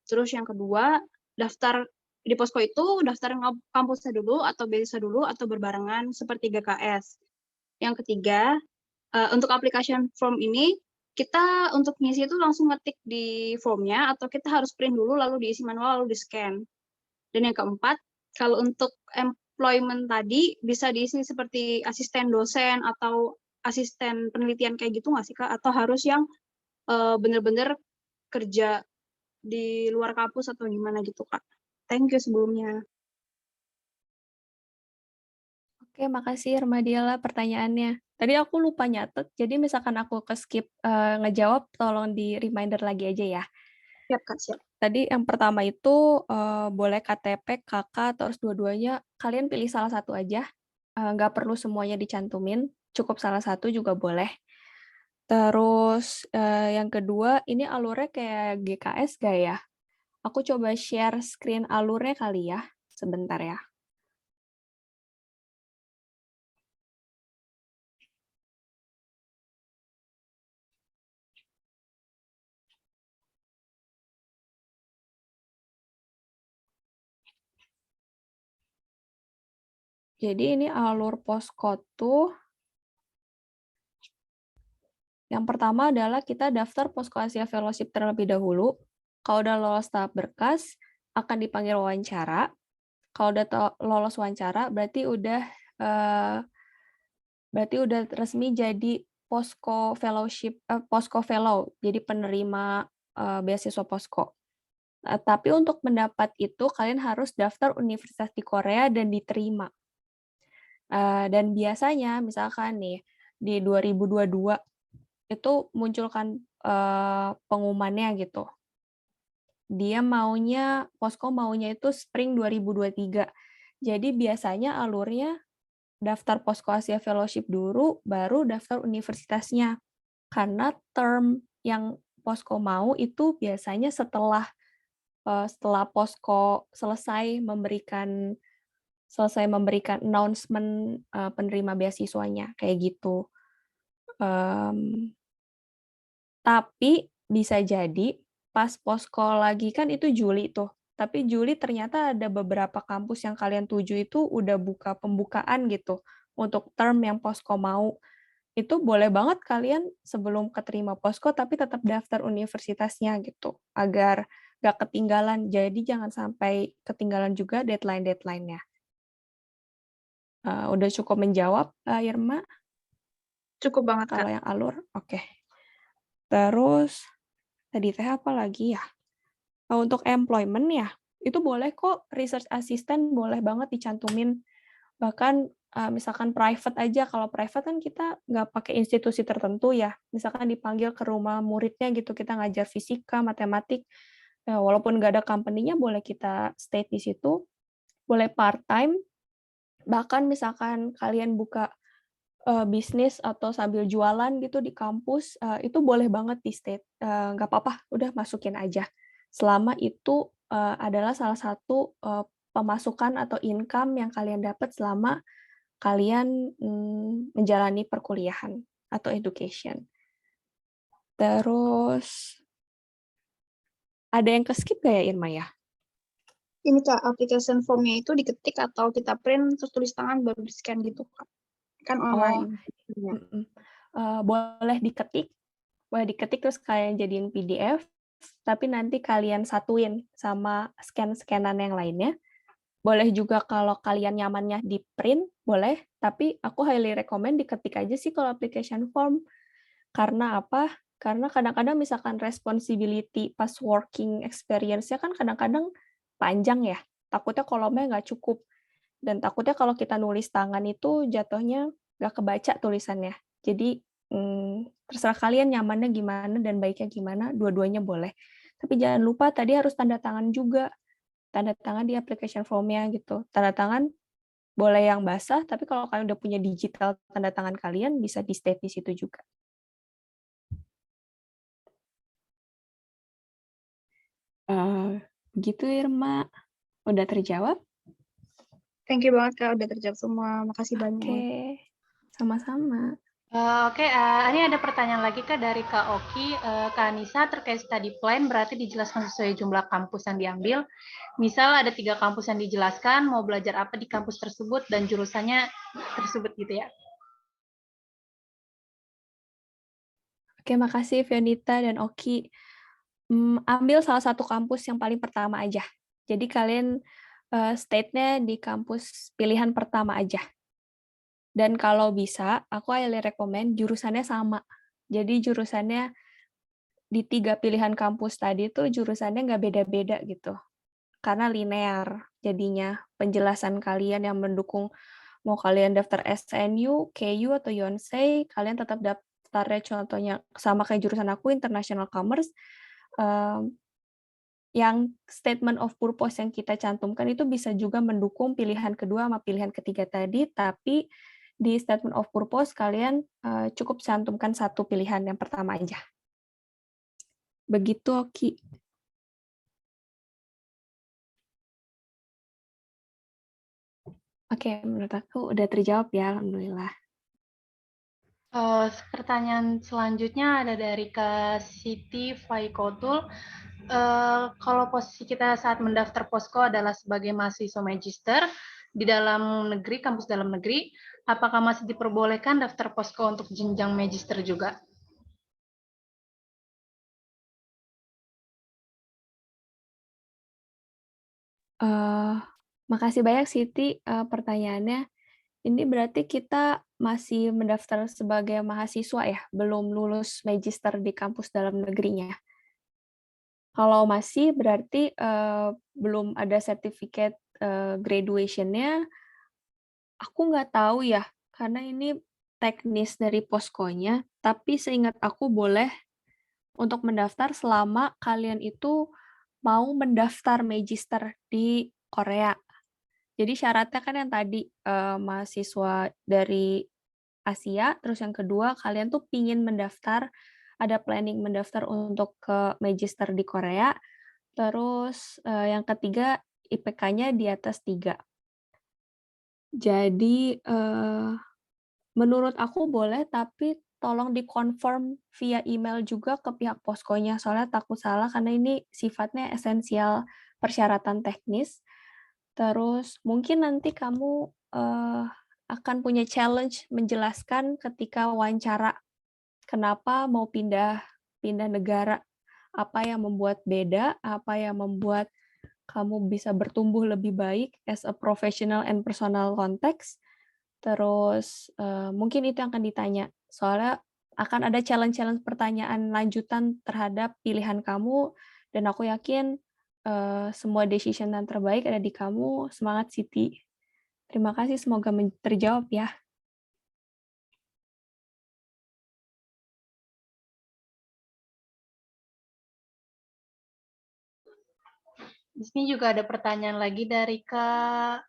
Terus yang kedua, daftar di Posko itu daftar kampusnya dulu atau beasiswa dulu atau berbarengan seperti GKS. Yang ketiga, untuk application form ini kita untuk ngisi itu langsung ngetik di formnya atau kita harus print dulu lalu diisi manual lalu di-scan. Dan yang keempat, kalau untuk employment tadi bisa diisi seperti asisten dosen atau asisten penelitian kayak gitu nggak sih Kak? Atau harus yang bener-bener kerja di luar kampus atau gimana gitu Kak? Thank you sebelumnya. Oke, makasih Irmadiela pertanyaannya. Tadi aku lupa nyatet, jadi misalkan aku ke-skip ngejawab, tolong di reminder lagi aja ya. Siap Kak, siap. Tadi yang pertama itu boleh KTP, KK, atau harus dua-duanya. Kalian pilih salah satu aja. Nggak perlu semuanya dicantumin, cukup salah satu juga boleh. Terus yang kedua, ini alurnya kayak GKS gak ya? Aku coba share screen alurnya kali ya, sebentar ya. Jadi ini alur Posko tuh, yang pertama adalah kita daftar Posko Asia Fellowship terlebih dahulu. Kalau udah lolos tahap berkas, akan dipanggil wawancara. Kalau udah lolos wawancara, berarti udah resmi jadi Posko Fellowship, Posko Fellow, jadi penerima beasiswa Posko. Tapi untuk mendapat itu, kalian harus daftar universitas di Korea dan diterima. Dan biasanya, misalkan nih, di 2022, itu munculkan pengumumannya gitu. Dia maunya, Posko maunya itu spring 2023. Jadi biasanya alurnya daftar Posko Asia Fellowship dulu, baru daftar universitasnya. Karena term yang Posko mau itu biasanya setelah Posko selesai memberikan announcement penerima beasiswanya, kayak gitu. Tapi bisa jadi pas Posko lagi, kan itu Juli tuh, tapi Juli ternyata ada beberapa kampus yang kalian tuju itu udah buka pembukaan gitu untuk term yang Posko mau. Itu boleh banget kalian sebelum keterima Posko tapi tetap daftar universitasnya gitu, agar nggak ketinggalan. Jadi jangan sampai ketinggalan juga deadline-nya. Udah cukup menjawab, Irma? Cukup banget, Kak. Kalau yang alur, oke. Terus, tadi teh apa lagi ya? Untuk employment ya, itu boleh kok research assistant, boleh banget dicantumin. Bahkan misalkan private aja, kalau private kan kita nggak pakai institusi tertentu ya. Misalkan dipanggil ke rumah muridnya gitu, kita ngajar fisika, matematik, walaupun nggak ada company-nya, boleh kita state di situ. Boleh part-time, bahkan misalkan kalian buka bisnis atau sambil jualan gitu di kampus, itu boleh banget di state, nggak apa-apa, udah masukin aja. Selama itu adalah salah satu pemasukan atau income yang kalian dapat selama kalian menjalani perkuliahan atau education. Terus, ada yang ke-skip nggak ya, Irma ya? Ini Kak, application form-nya itu diketik atau kita print terus tulis tangan baru di-scan gitu, Kak? Kan online. Boleh diketik terus kalian jadiin PDF, tapi nanti kalian satuin sama scan-scanan yang lainnya. Boleh juga kalau kalian nyamannya di print, boleh, tapi aku highly recommend diketik aja sih kalau application form. Karena apa? Karena kadang-kadang misalkan responsibility pas working experience-nya kan kadang-kadang panjang ya, takutnya kolomnya nggak cukup. Dan takutnya kalau kita nulis tangan itu jatuhnya nggak kebaca tulisannya. Jadi terserah kalian nyamannya gimana dan baiknya gimana, dua-duanya boleh. Tapi jangan lupa tadi harus tanda tangan juga. Tanda tangan di application form-nya gitu. Tanda tangan boleh yang basah, tapi kalau kalian udah punya digital tanda tangan kalian, bisa di-state di situ juga. Gitu Irma. Udah terjawab? Thank you banget Kak, udah terjawab semua. Makasih banyak. Oke, sama-sama. Oke, ini ada pertanyaan lagi Kak dari Kak Oki. Kak Anissa, terkait study plan berarti dijelaskan sesuai jumlah kampus yang diambil. Misal ada 3 kampus yang dijelaskan, mau belajar apa di kampus tersebut dan jurusannya tersebut gitu ya. Oke, makasih Fionita dan Oki. Ambil salah satu kampus yang paling pertama aja. Jadi kalian state-nya di kampus pilihan pertama aja. Dan kalau bisa, aku highly recommend jurusannya sama. Jadi jurusannya di 3 pilihan kampus tadi tuh jurusannya nggak beda-beda gitu. Karena linear jadinya penjelasan kalian yang mendukung, mau kalian daftar SNU, KU, atau Yonsei, kalian tetap daftarnya contohnya sama kayak jurusan aku, International Commerce, yang statement of purpose yang kita cantumkan itu bisa juga mendukung pilihan kedua sama pilihan ketiga tadi, tapi di statement of purpose kalian cukup cantumkan satu pilihan yang pertama aja. Begitu, Oki. Oke, menurut aku udah terjawab ya, alhamdulillah. Pertanyaan selanjutnya ada dari Kak Siti Faikotul. Kalau posisi kita saat mendaftar posko adalah sebagai mahasiswa magister di dalam negeri, kampus dalam negeri, apakah masih diperbolehkan daftar posko untuk jenjang magister juga? Makasih banyak Siti pertanyaannya. Ini berarti kita masih mendaftar sebagai mahasiswa ya, belum lulus magister di kampus dalam negerinya. Kalau masih berarti belum ada sertifikat graduation-nya, aku nggak tahu ya, karena ini teknis dari poskonya, tapi seingat aku boleh untuk mendaftar selama kalian itu mau mendaftar magister di Korea. Jadi syaratnya kan yang tadi mahasiswa dari Asia, terus yang kedua kalian tuh pingin mendaftar, ada planning mendaftar untuk ke magister di Korea, terus yang ketiga IPK-nya di atas 3. Jadi menurut aku boleh, tapi tolong dikonfirm via email juga ke pihak poskonya, soalnya takut salah karena ini sifatnya esensial persyaratan teknis. Terus mungkin nanti kamu akan punya challenge menjelaskan ketika wawancara kenapa mau pindah negara, apa yang membuat beda, apa yang membuat kamu bisa bertumbuh lebih baik as a professional and personal context. Terus mungkin itu yang akan ditanya. Soalnya akan ada challenge-challenge pertanyaan lanjutan terhadap pilihan kamu, dan aku yakin semua decision yang terbaik ada di kamu. Semangat, Siti. Terima kasih, semoga terjawab ya. Di sini juga ada pertanyaan lagi dari Kak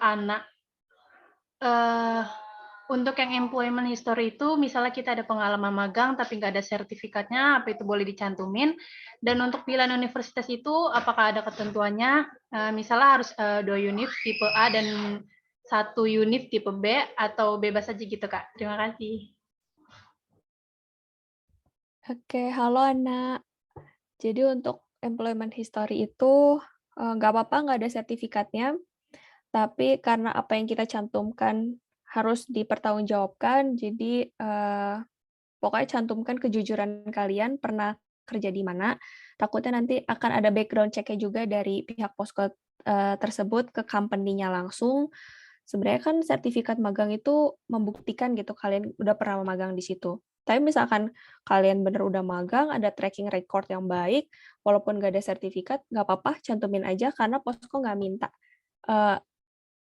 Ana. Untuk yang employment history itu, misalnya kita ada pengalaman magang tapi nggak ada sertifikatnya, apa itu boleh dicantumin? Dan untuk pilihan universitas itu, apakah ada ketentuannya? Misalnya harus 2 univ tipe A dan 1 univ tipe B, atau bebas aja gitu, Kak? Terima kasih. Oke, halo Ana. Jadi untuk employment history itu nggak apa-apa nggak ada sertifikatnya, tapi karena apa yang kita cantumkan harus dipertanggungjawabkan, jadi pokoknya cantumkan kejujuran kalian, pernah kerja di mana. Takutnya nanti akan ada background check-nya juga dari pihak posko tersebut ke company-nya langsung. Sebenarnya kan sertifikat magang itu membuktikan gitu kalian udah pernah magang di situ. Tapi misalkan kalian bener udah magang, ada tracking record yang baik, walaupun nggak ada sertifikat, nggak apa-apa, cantumin aja karena posko nggak minta.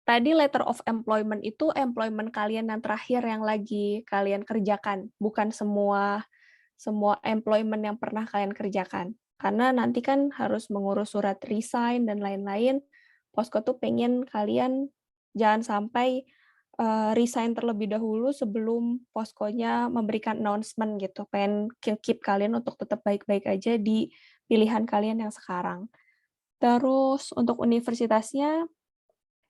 Tadi letter of employment itu employment kalian yang terakhir yang lagi kalian kerjakan, bukan semua employment yang pernah kalian kerjakan. Karena nanti kan harus mengurus surat resign dan lain-lain. Posko tuh pengen kalian jangan sampai resign terlebih dahulu sebelum poskonya memberikan announcement gitu. Pengen keep kalian untuk tetap baik-baik aja di pilihan kalian yang sekarang. Terus untuk universitasnya,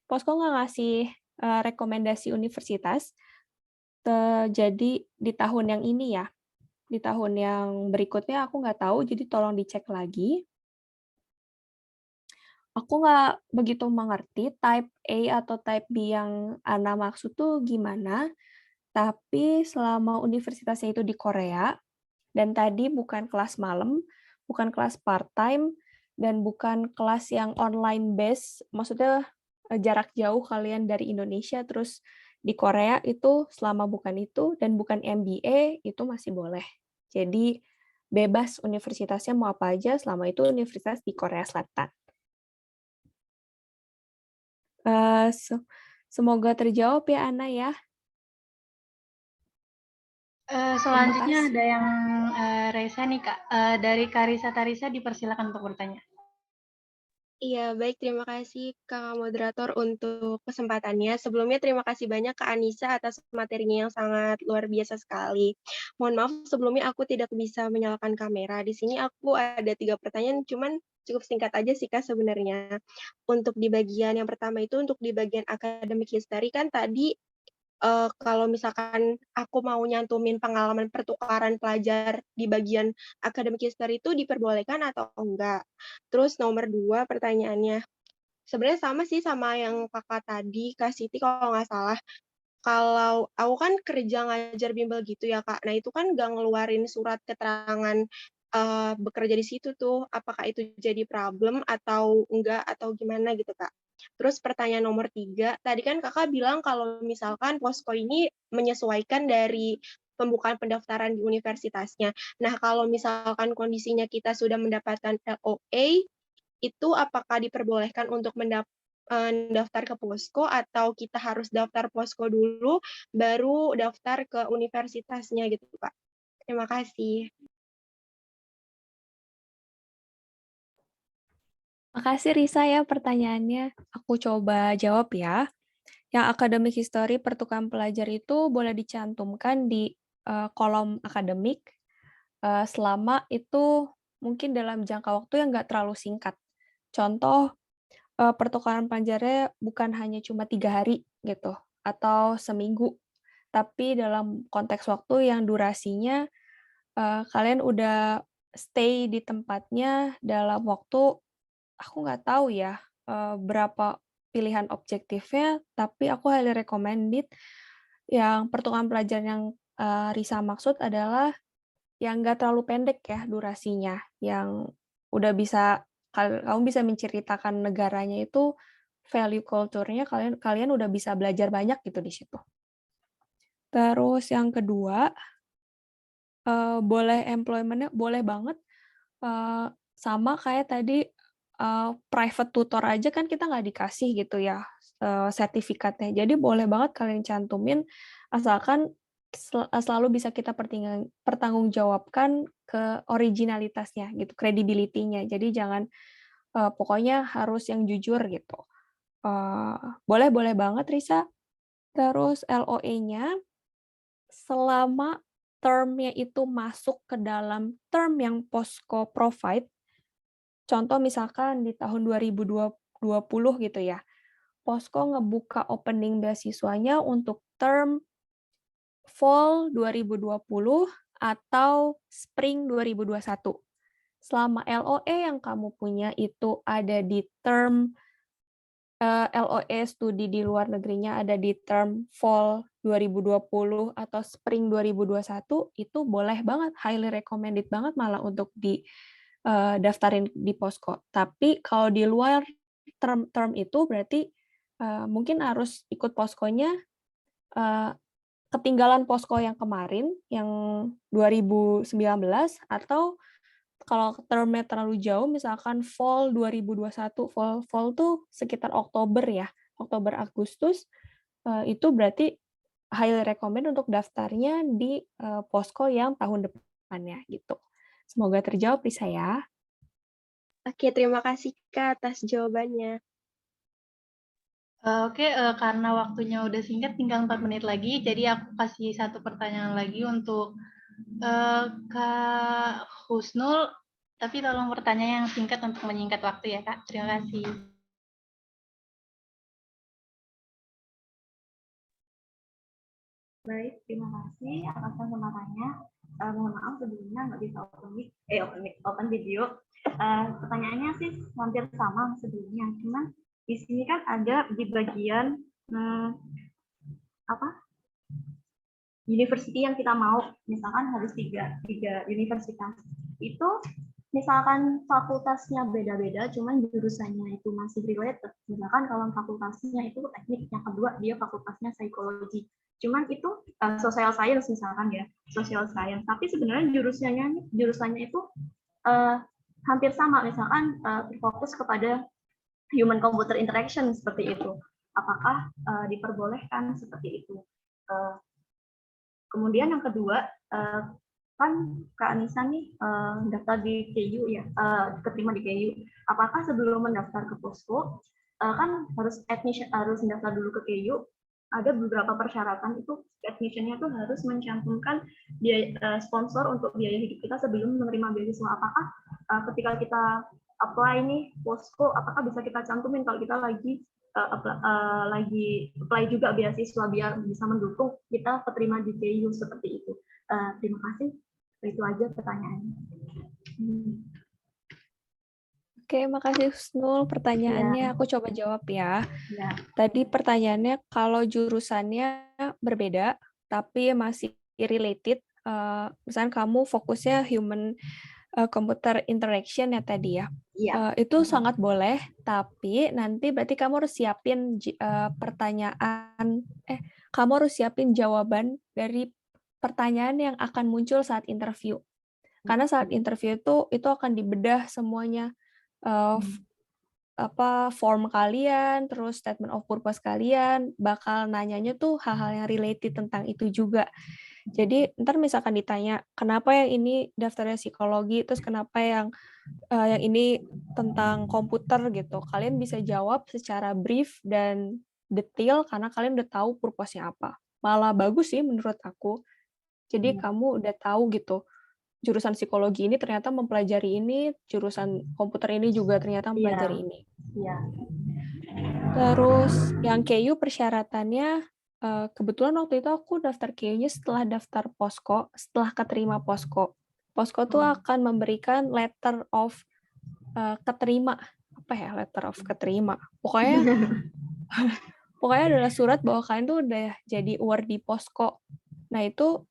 posko nggak ngasih rekomendasi universitas. Jadi di tahun yang ini ya, di tahun yang berikutnya aku nggak tahu, jadi tolong dicek lagi. Aku nggak begitu mengerti type A atau type B yang Ana maksud tuh gimana, tapi selama universitasnya itu di Korea, dan tadi bukan kelas malam, bukan kelas part-time, dan bukan kelas yang online base, maksudnya jarak jauh kalian dari Indonesia terus di Korea itu selama bukan itu dan bukan MBA itu masih boleh. Jadi bebas universitasnya mau apa aja selama itu universitas di Korea Selatan. Semoga terjawab ya Ana ya. Selanjutnya kasih. ada yang Reza nih Kak. Dari Karisa Tarisa dipersilakan untuk bertanya. Iya, baik. Terima kasih Kak Moderator untuk kesempatannya. Sebelumnya terima kasih banyak Kak Anissa atas materinya yang sangat luar biasa sekali. Mohon maaf sebelumnya aku tidak bisa menyalakan kamera. Di sini aku ada 3 pertanyaan, cuman cukup singkat aja sih Kak sebenarnya. Untuk di bagian yang pertama itu untuk di bagian academic history kan tadi kalau misalkan aku mau nyantumin pengalaman pertukaran pelajar di bagian academic history itu diperbolehkan atau enggak? Terus nomor 2 pertanyaannya, sebenarnya sama sih sama yang kakak tadi, Kak Siti kalau nggak salah. Kalau aku kan kerja ngajar bimbel gitu ya Kak, nah itu kan nggak ngeluarin surat keterangan bekerja di situ tuh, apakah itu jadi problem atau enggak atau gimana gitu Kak? Terus pertanyaan nomor 3, tadi kan kakak bilang kalau misalkan posko ini menyesuaikan dari pembukaan pendaftaran di universitasnya. Nah, kalau misalkan kondisinya kita sudah mendapatkan LOA, itu apakah diperbolehkan untuk daftar ke posko atau kita harus daftar posko dulu, baru daftar ke universitasnya gitu, Kak? Terima kasih. Makasih Risa ya pertanyaannya. Aku coba jawab ya. Yang academic history pertukaran pelajar itu boleh dicantumkan di kolom akademik selama itu mungkin dalam jangka waktu yang nggak terlalu singkat. Contoh, pertukaran pelajarnya bukan hanya cuma 3 hari gitu, atau seminggu, tapi dalam konteks waktu yang durasinya kalian udah stay di tempatnya dalam waktu aku nggak tahu ya berapa pilihan objektifnya, tapi aku highly recommended yang pertukaran pelajar yang Risa maksud adalah yang nggak terlalu pendek ya durasinya, yang udah bisa kamu bisa menceritakan negaranya itu value culture-nya kalian udah bisa belajar banyak gitu di situ. Terus yang kedua, boleh employment-nya boleh banget sama kayak tadi private tutor aja kan kita nggak dikasih gitu ya sertifikatnya. Jadi boleh banget kalian cantumin asalkan selalu bisa kita pertanggungjawabkan ke originalitasnya gitu, credibility-nya. Jadi jangan pokoknya harus yang jujur gitu. Boleh banget Risa. Terus LOE-nya selama term-nya itu masuk ke dalam term yang Posko provide. Contoh misalkan di tahun 2020 gitu ya. Posko ngebuka opening beasiswanya untuk term fall 2020 atau spring 2021. Selama LOE yang kamu punya itu ada di term LOE studi di luar negerinya ada di term fall 2020 atau spring 2021, itu boleh banget, highly recommended banget malah untuk daftarin di Posko. Tapi kalau di luar term itu berarti mungkin harus ikut Poskonya ketinggalan Posko yang kemarin, yang 2019, atau kalau termnya terlalu jauh, misalkan fall 2021, fall tuh sekitar Oktober ya, Oktober-Agustus, itu berarti highly recommend untuk daftarnya di Posko yang tahun depannya gitu. Semoga terjawab Lisa ya. Oke, terima kasih Kak atas jawabannya. Oke, karena waktunya udah singkat, tinggal 4 menit lagi, jadi aku kasih 1 pertanyaan lagi untuk Kak Husnul, tapi tolong pertanyaan yang singkat untuk menyingkat waktu ya Kak. Terima kasih. Baik, terima kasih atas kesempatannya. Mohon maaf sebelumnya nggak bisa open video. Pertanyaannya sih hampir sama sebelumnya, cuman di sini kan ada di bagian university yang kita mau, misalkan harus tiga universitas. Itu misalkan fakultasnya beda-beda, cuman jurusannya itu masih related. Misalkan kalau fakultasnya itu teknik, yang kedua dia fakultasnya psikologi. Cuman itu social science misalkan ya, social science. Tapi sebenarnya jurusannya itu hampir sama, misalkan berfokus kepada human computer interaction seperti itu. Apakah diperbolehkan seperti itu? Kemudian yang kedua, kan Kak Anissa nih daftar di KU ya, keterima di KU. Apakah sebelum mendaftar ke posko kan harus mendaftar dulu ke KU? Ada beberapa persyaratan itu admission-nya tuh harus mencantumkan biaya sponsor untuk biaya hidup kita sebelum menerima beasiswa. Apakah ketika kita apply nih posko, apakah bisa kita cantumin kalau kita lagi apply juga beasiswa biar bisa mendukung kita keterima di KU seperti itu. Terima kasih. Itu aja pertanyaannya. Oke, makasih Husnul. Pertanyaannya aku coba jawab ya. Tadi pertanyaannya kalau jurusannya berbeda tapi masih related, misalnya kamu fokusnya human computer interaction ya tadi ya. Itu sangat boleh, tapi nanti berarti kamu harus siapin kamu harus siapin jawaban dari pertanyaan yang akan muncul saat interview. Karena saat interview itu akan dibedah semuanya, form kalian, terus statement of purpose kalian, bakal nanyanya tuh hal-hal yang related tentang itu juga. Jadi ntar misalkan ditanya, kenapa yang ini daftarnya psikologi, terus kenapa yang ini tentang komputer gitu, kalian bisa jawab secara brief dan detail karena kalian udah tahu purpose-nya apa. Malah bagus sih menurut aku. Jadi kamu udah tahu gitu, jurusan psikologi ini ternyata mempelajari ini, jurusan komputer ini juga ternyata mempelajari ini. Terus yang KU persyaratannya, kebetulan waktu itu aku daftar KU-nya setelah daftar posko, setelah keterima posko. Posko tuh akan memberikan letter of keterima. Apa ya letter of keterima? Pokoknya adalah surat bahwa kalian tuh udah jadi award di posko. Nah, itu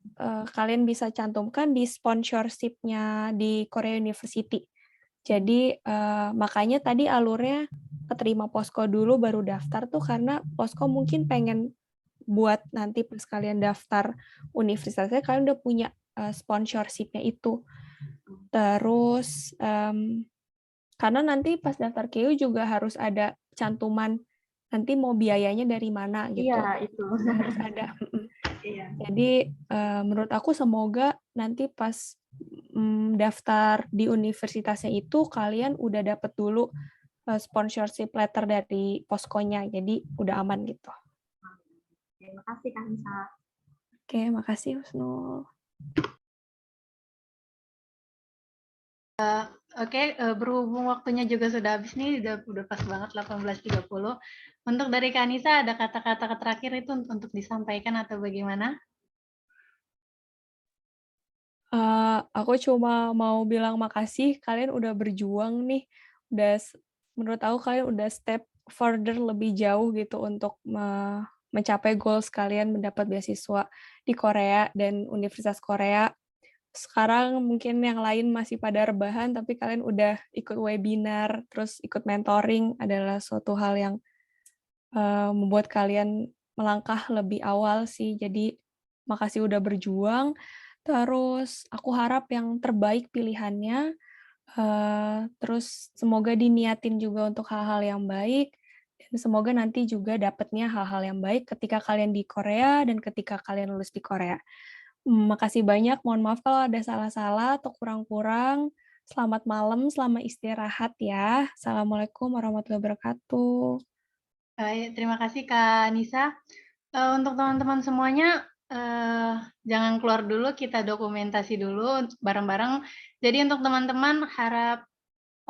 kalian bisa cantumkan di sponsorship-nya di Korea University. Jadi, makanya tadi alurnya keterima posko dulu baru daftar tuh karena posko mungkin pengen buat nanti pas kalian daftar universitasnya, kalian udah punya sponsorship-nya itu. Terus, karena nanti pas daftar KU juga harus ada cantuman nanti mau biayanya dari mana gitu. Iya, itu. Harus ada. Jadi menurut aku semoga nanti pas daftar di universitasnya itu kalian udah dapet dulu sponsorship letter dari poskonya, jadi udah aman gitu. Terima kasih Kak Nisa. Oke, makasih Husnul. Oke, berhubung waktunya juga sudah habis nih, udah pas banget 18.30. Untuk dari Kak Nisa, ada kata-kata terakhir itu untuk disampaikan atau bagaimana? Aku cuma mau bilang makasih, kalian udah berjuang nih, menurut aku kalian udah step further lebih jauh gitu untuk mencapai goals kalian mendapat beasiswa di Korea dan Universitas Korea. Sekarang mungkin yang lain masih pada rebahan, tapi kalian udah ikut webinar, terus ikut mentoring adalah suatu hal yang membuat kalian melangkah lebih awal sih. Jadi makasih udah berjuang. Terus aku harap yang terbaik pilihannya. Terus semoga diniatin juga untuk hal-hal yang baik. Dan semoga nanti juga dapatnya hal-hal yang baik ketika kalian di Korea dan ketika kalian lulus di Korea. Makasih banyak. Mohon maaf kalau ada salah-salah atau kurang-kurang. Selamat malam, selamat istirahat ya. Assalamualaikum warahmatullahi wabarakatuh. Baik, terima kasih Kak Nisa. Untuk teman-teman semuanya, jangan keluar dulu, kita dokumentasi dulu bareng-bareng. Jadi untuk teman-teman harap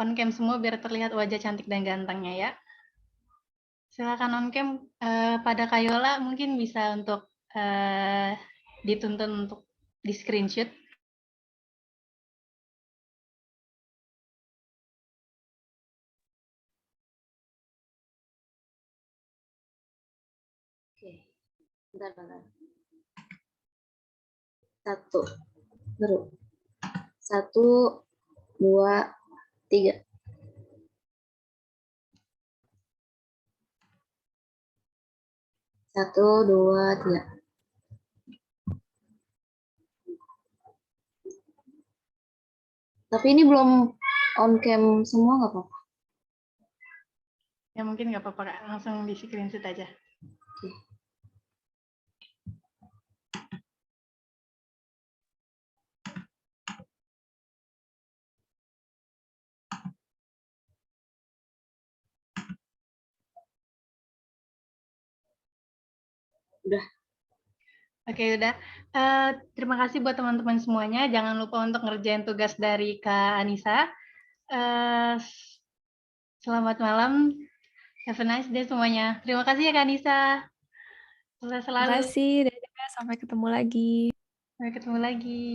on cam semua biar terlihat wajah cantik dan gantengnya ya. Silakan on cam pada Kayola mungkin bisa untuk dituntun untuk di screenshot. Oke, bentar. Satu, 2, 3. Satu, 2, 3. Tapi ini belum on cam semua nggak apa-apa? Ya mungkin nggak apa-apa Kak, langsung di screenshot aja. Udah. Oke, udah. Terima kasih buat teman-teman semuanya. Jangan lupa untuk ngerjain tugas dari Kak Anissa. Selamat malam. Have a nice day semuanya. Terima kasih ya Kak Anissa. Sukses Terima selalu. kasih dan juga sampai ketemu lagi. Sampai ketemu lagi.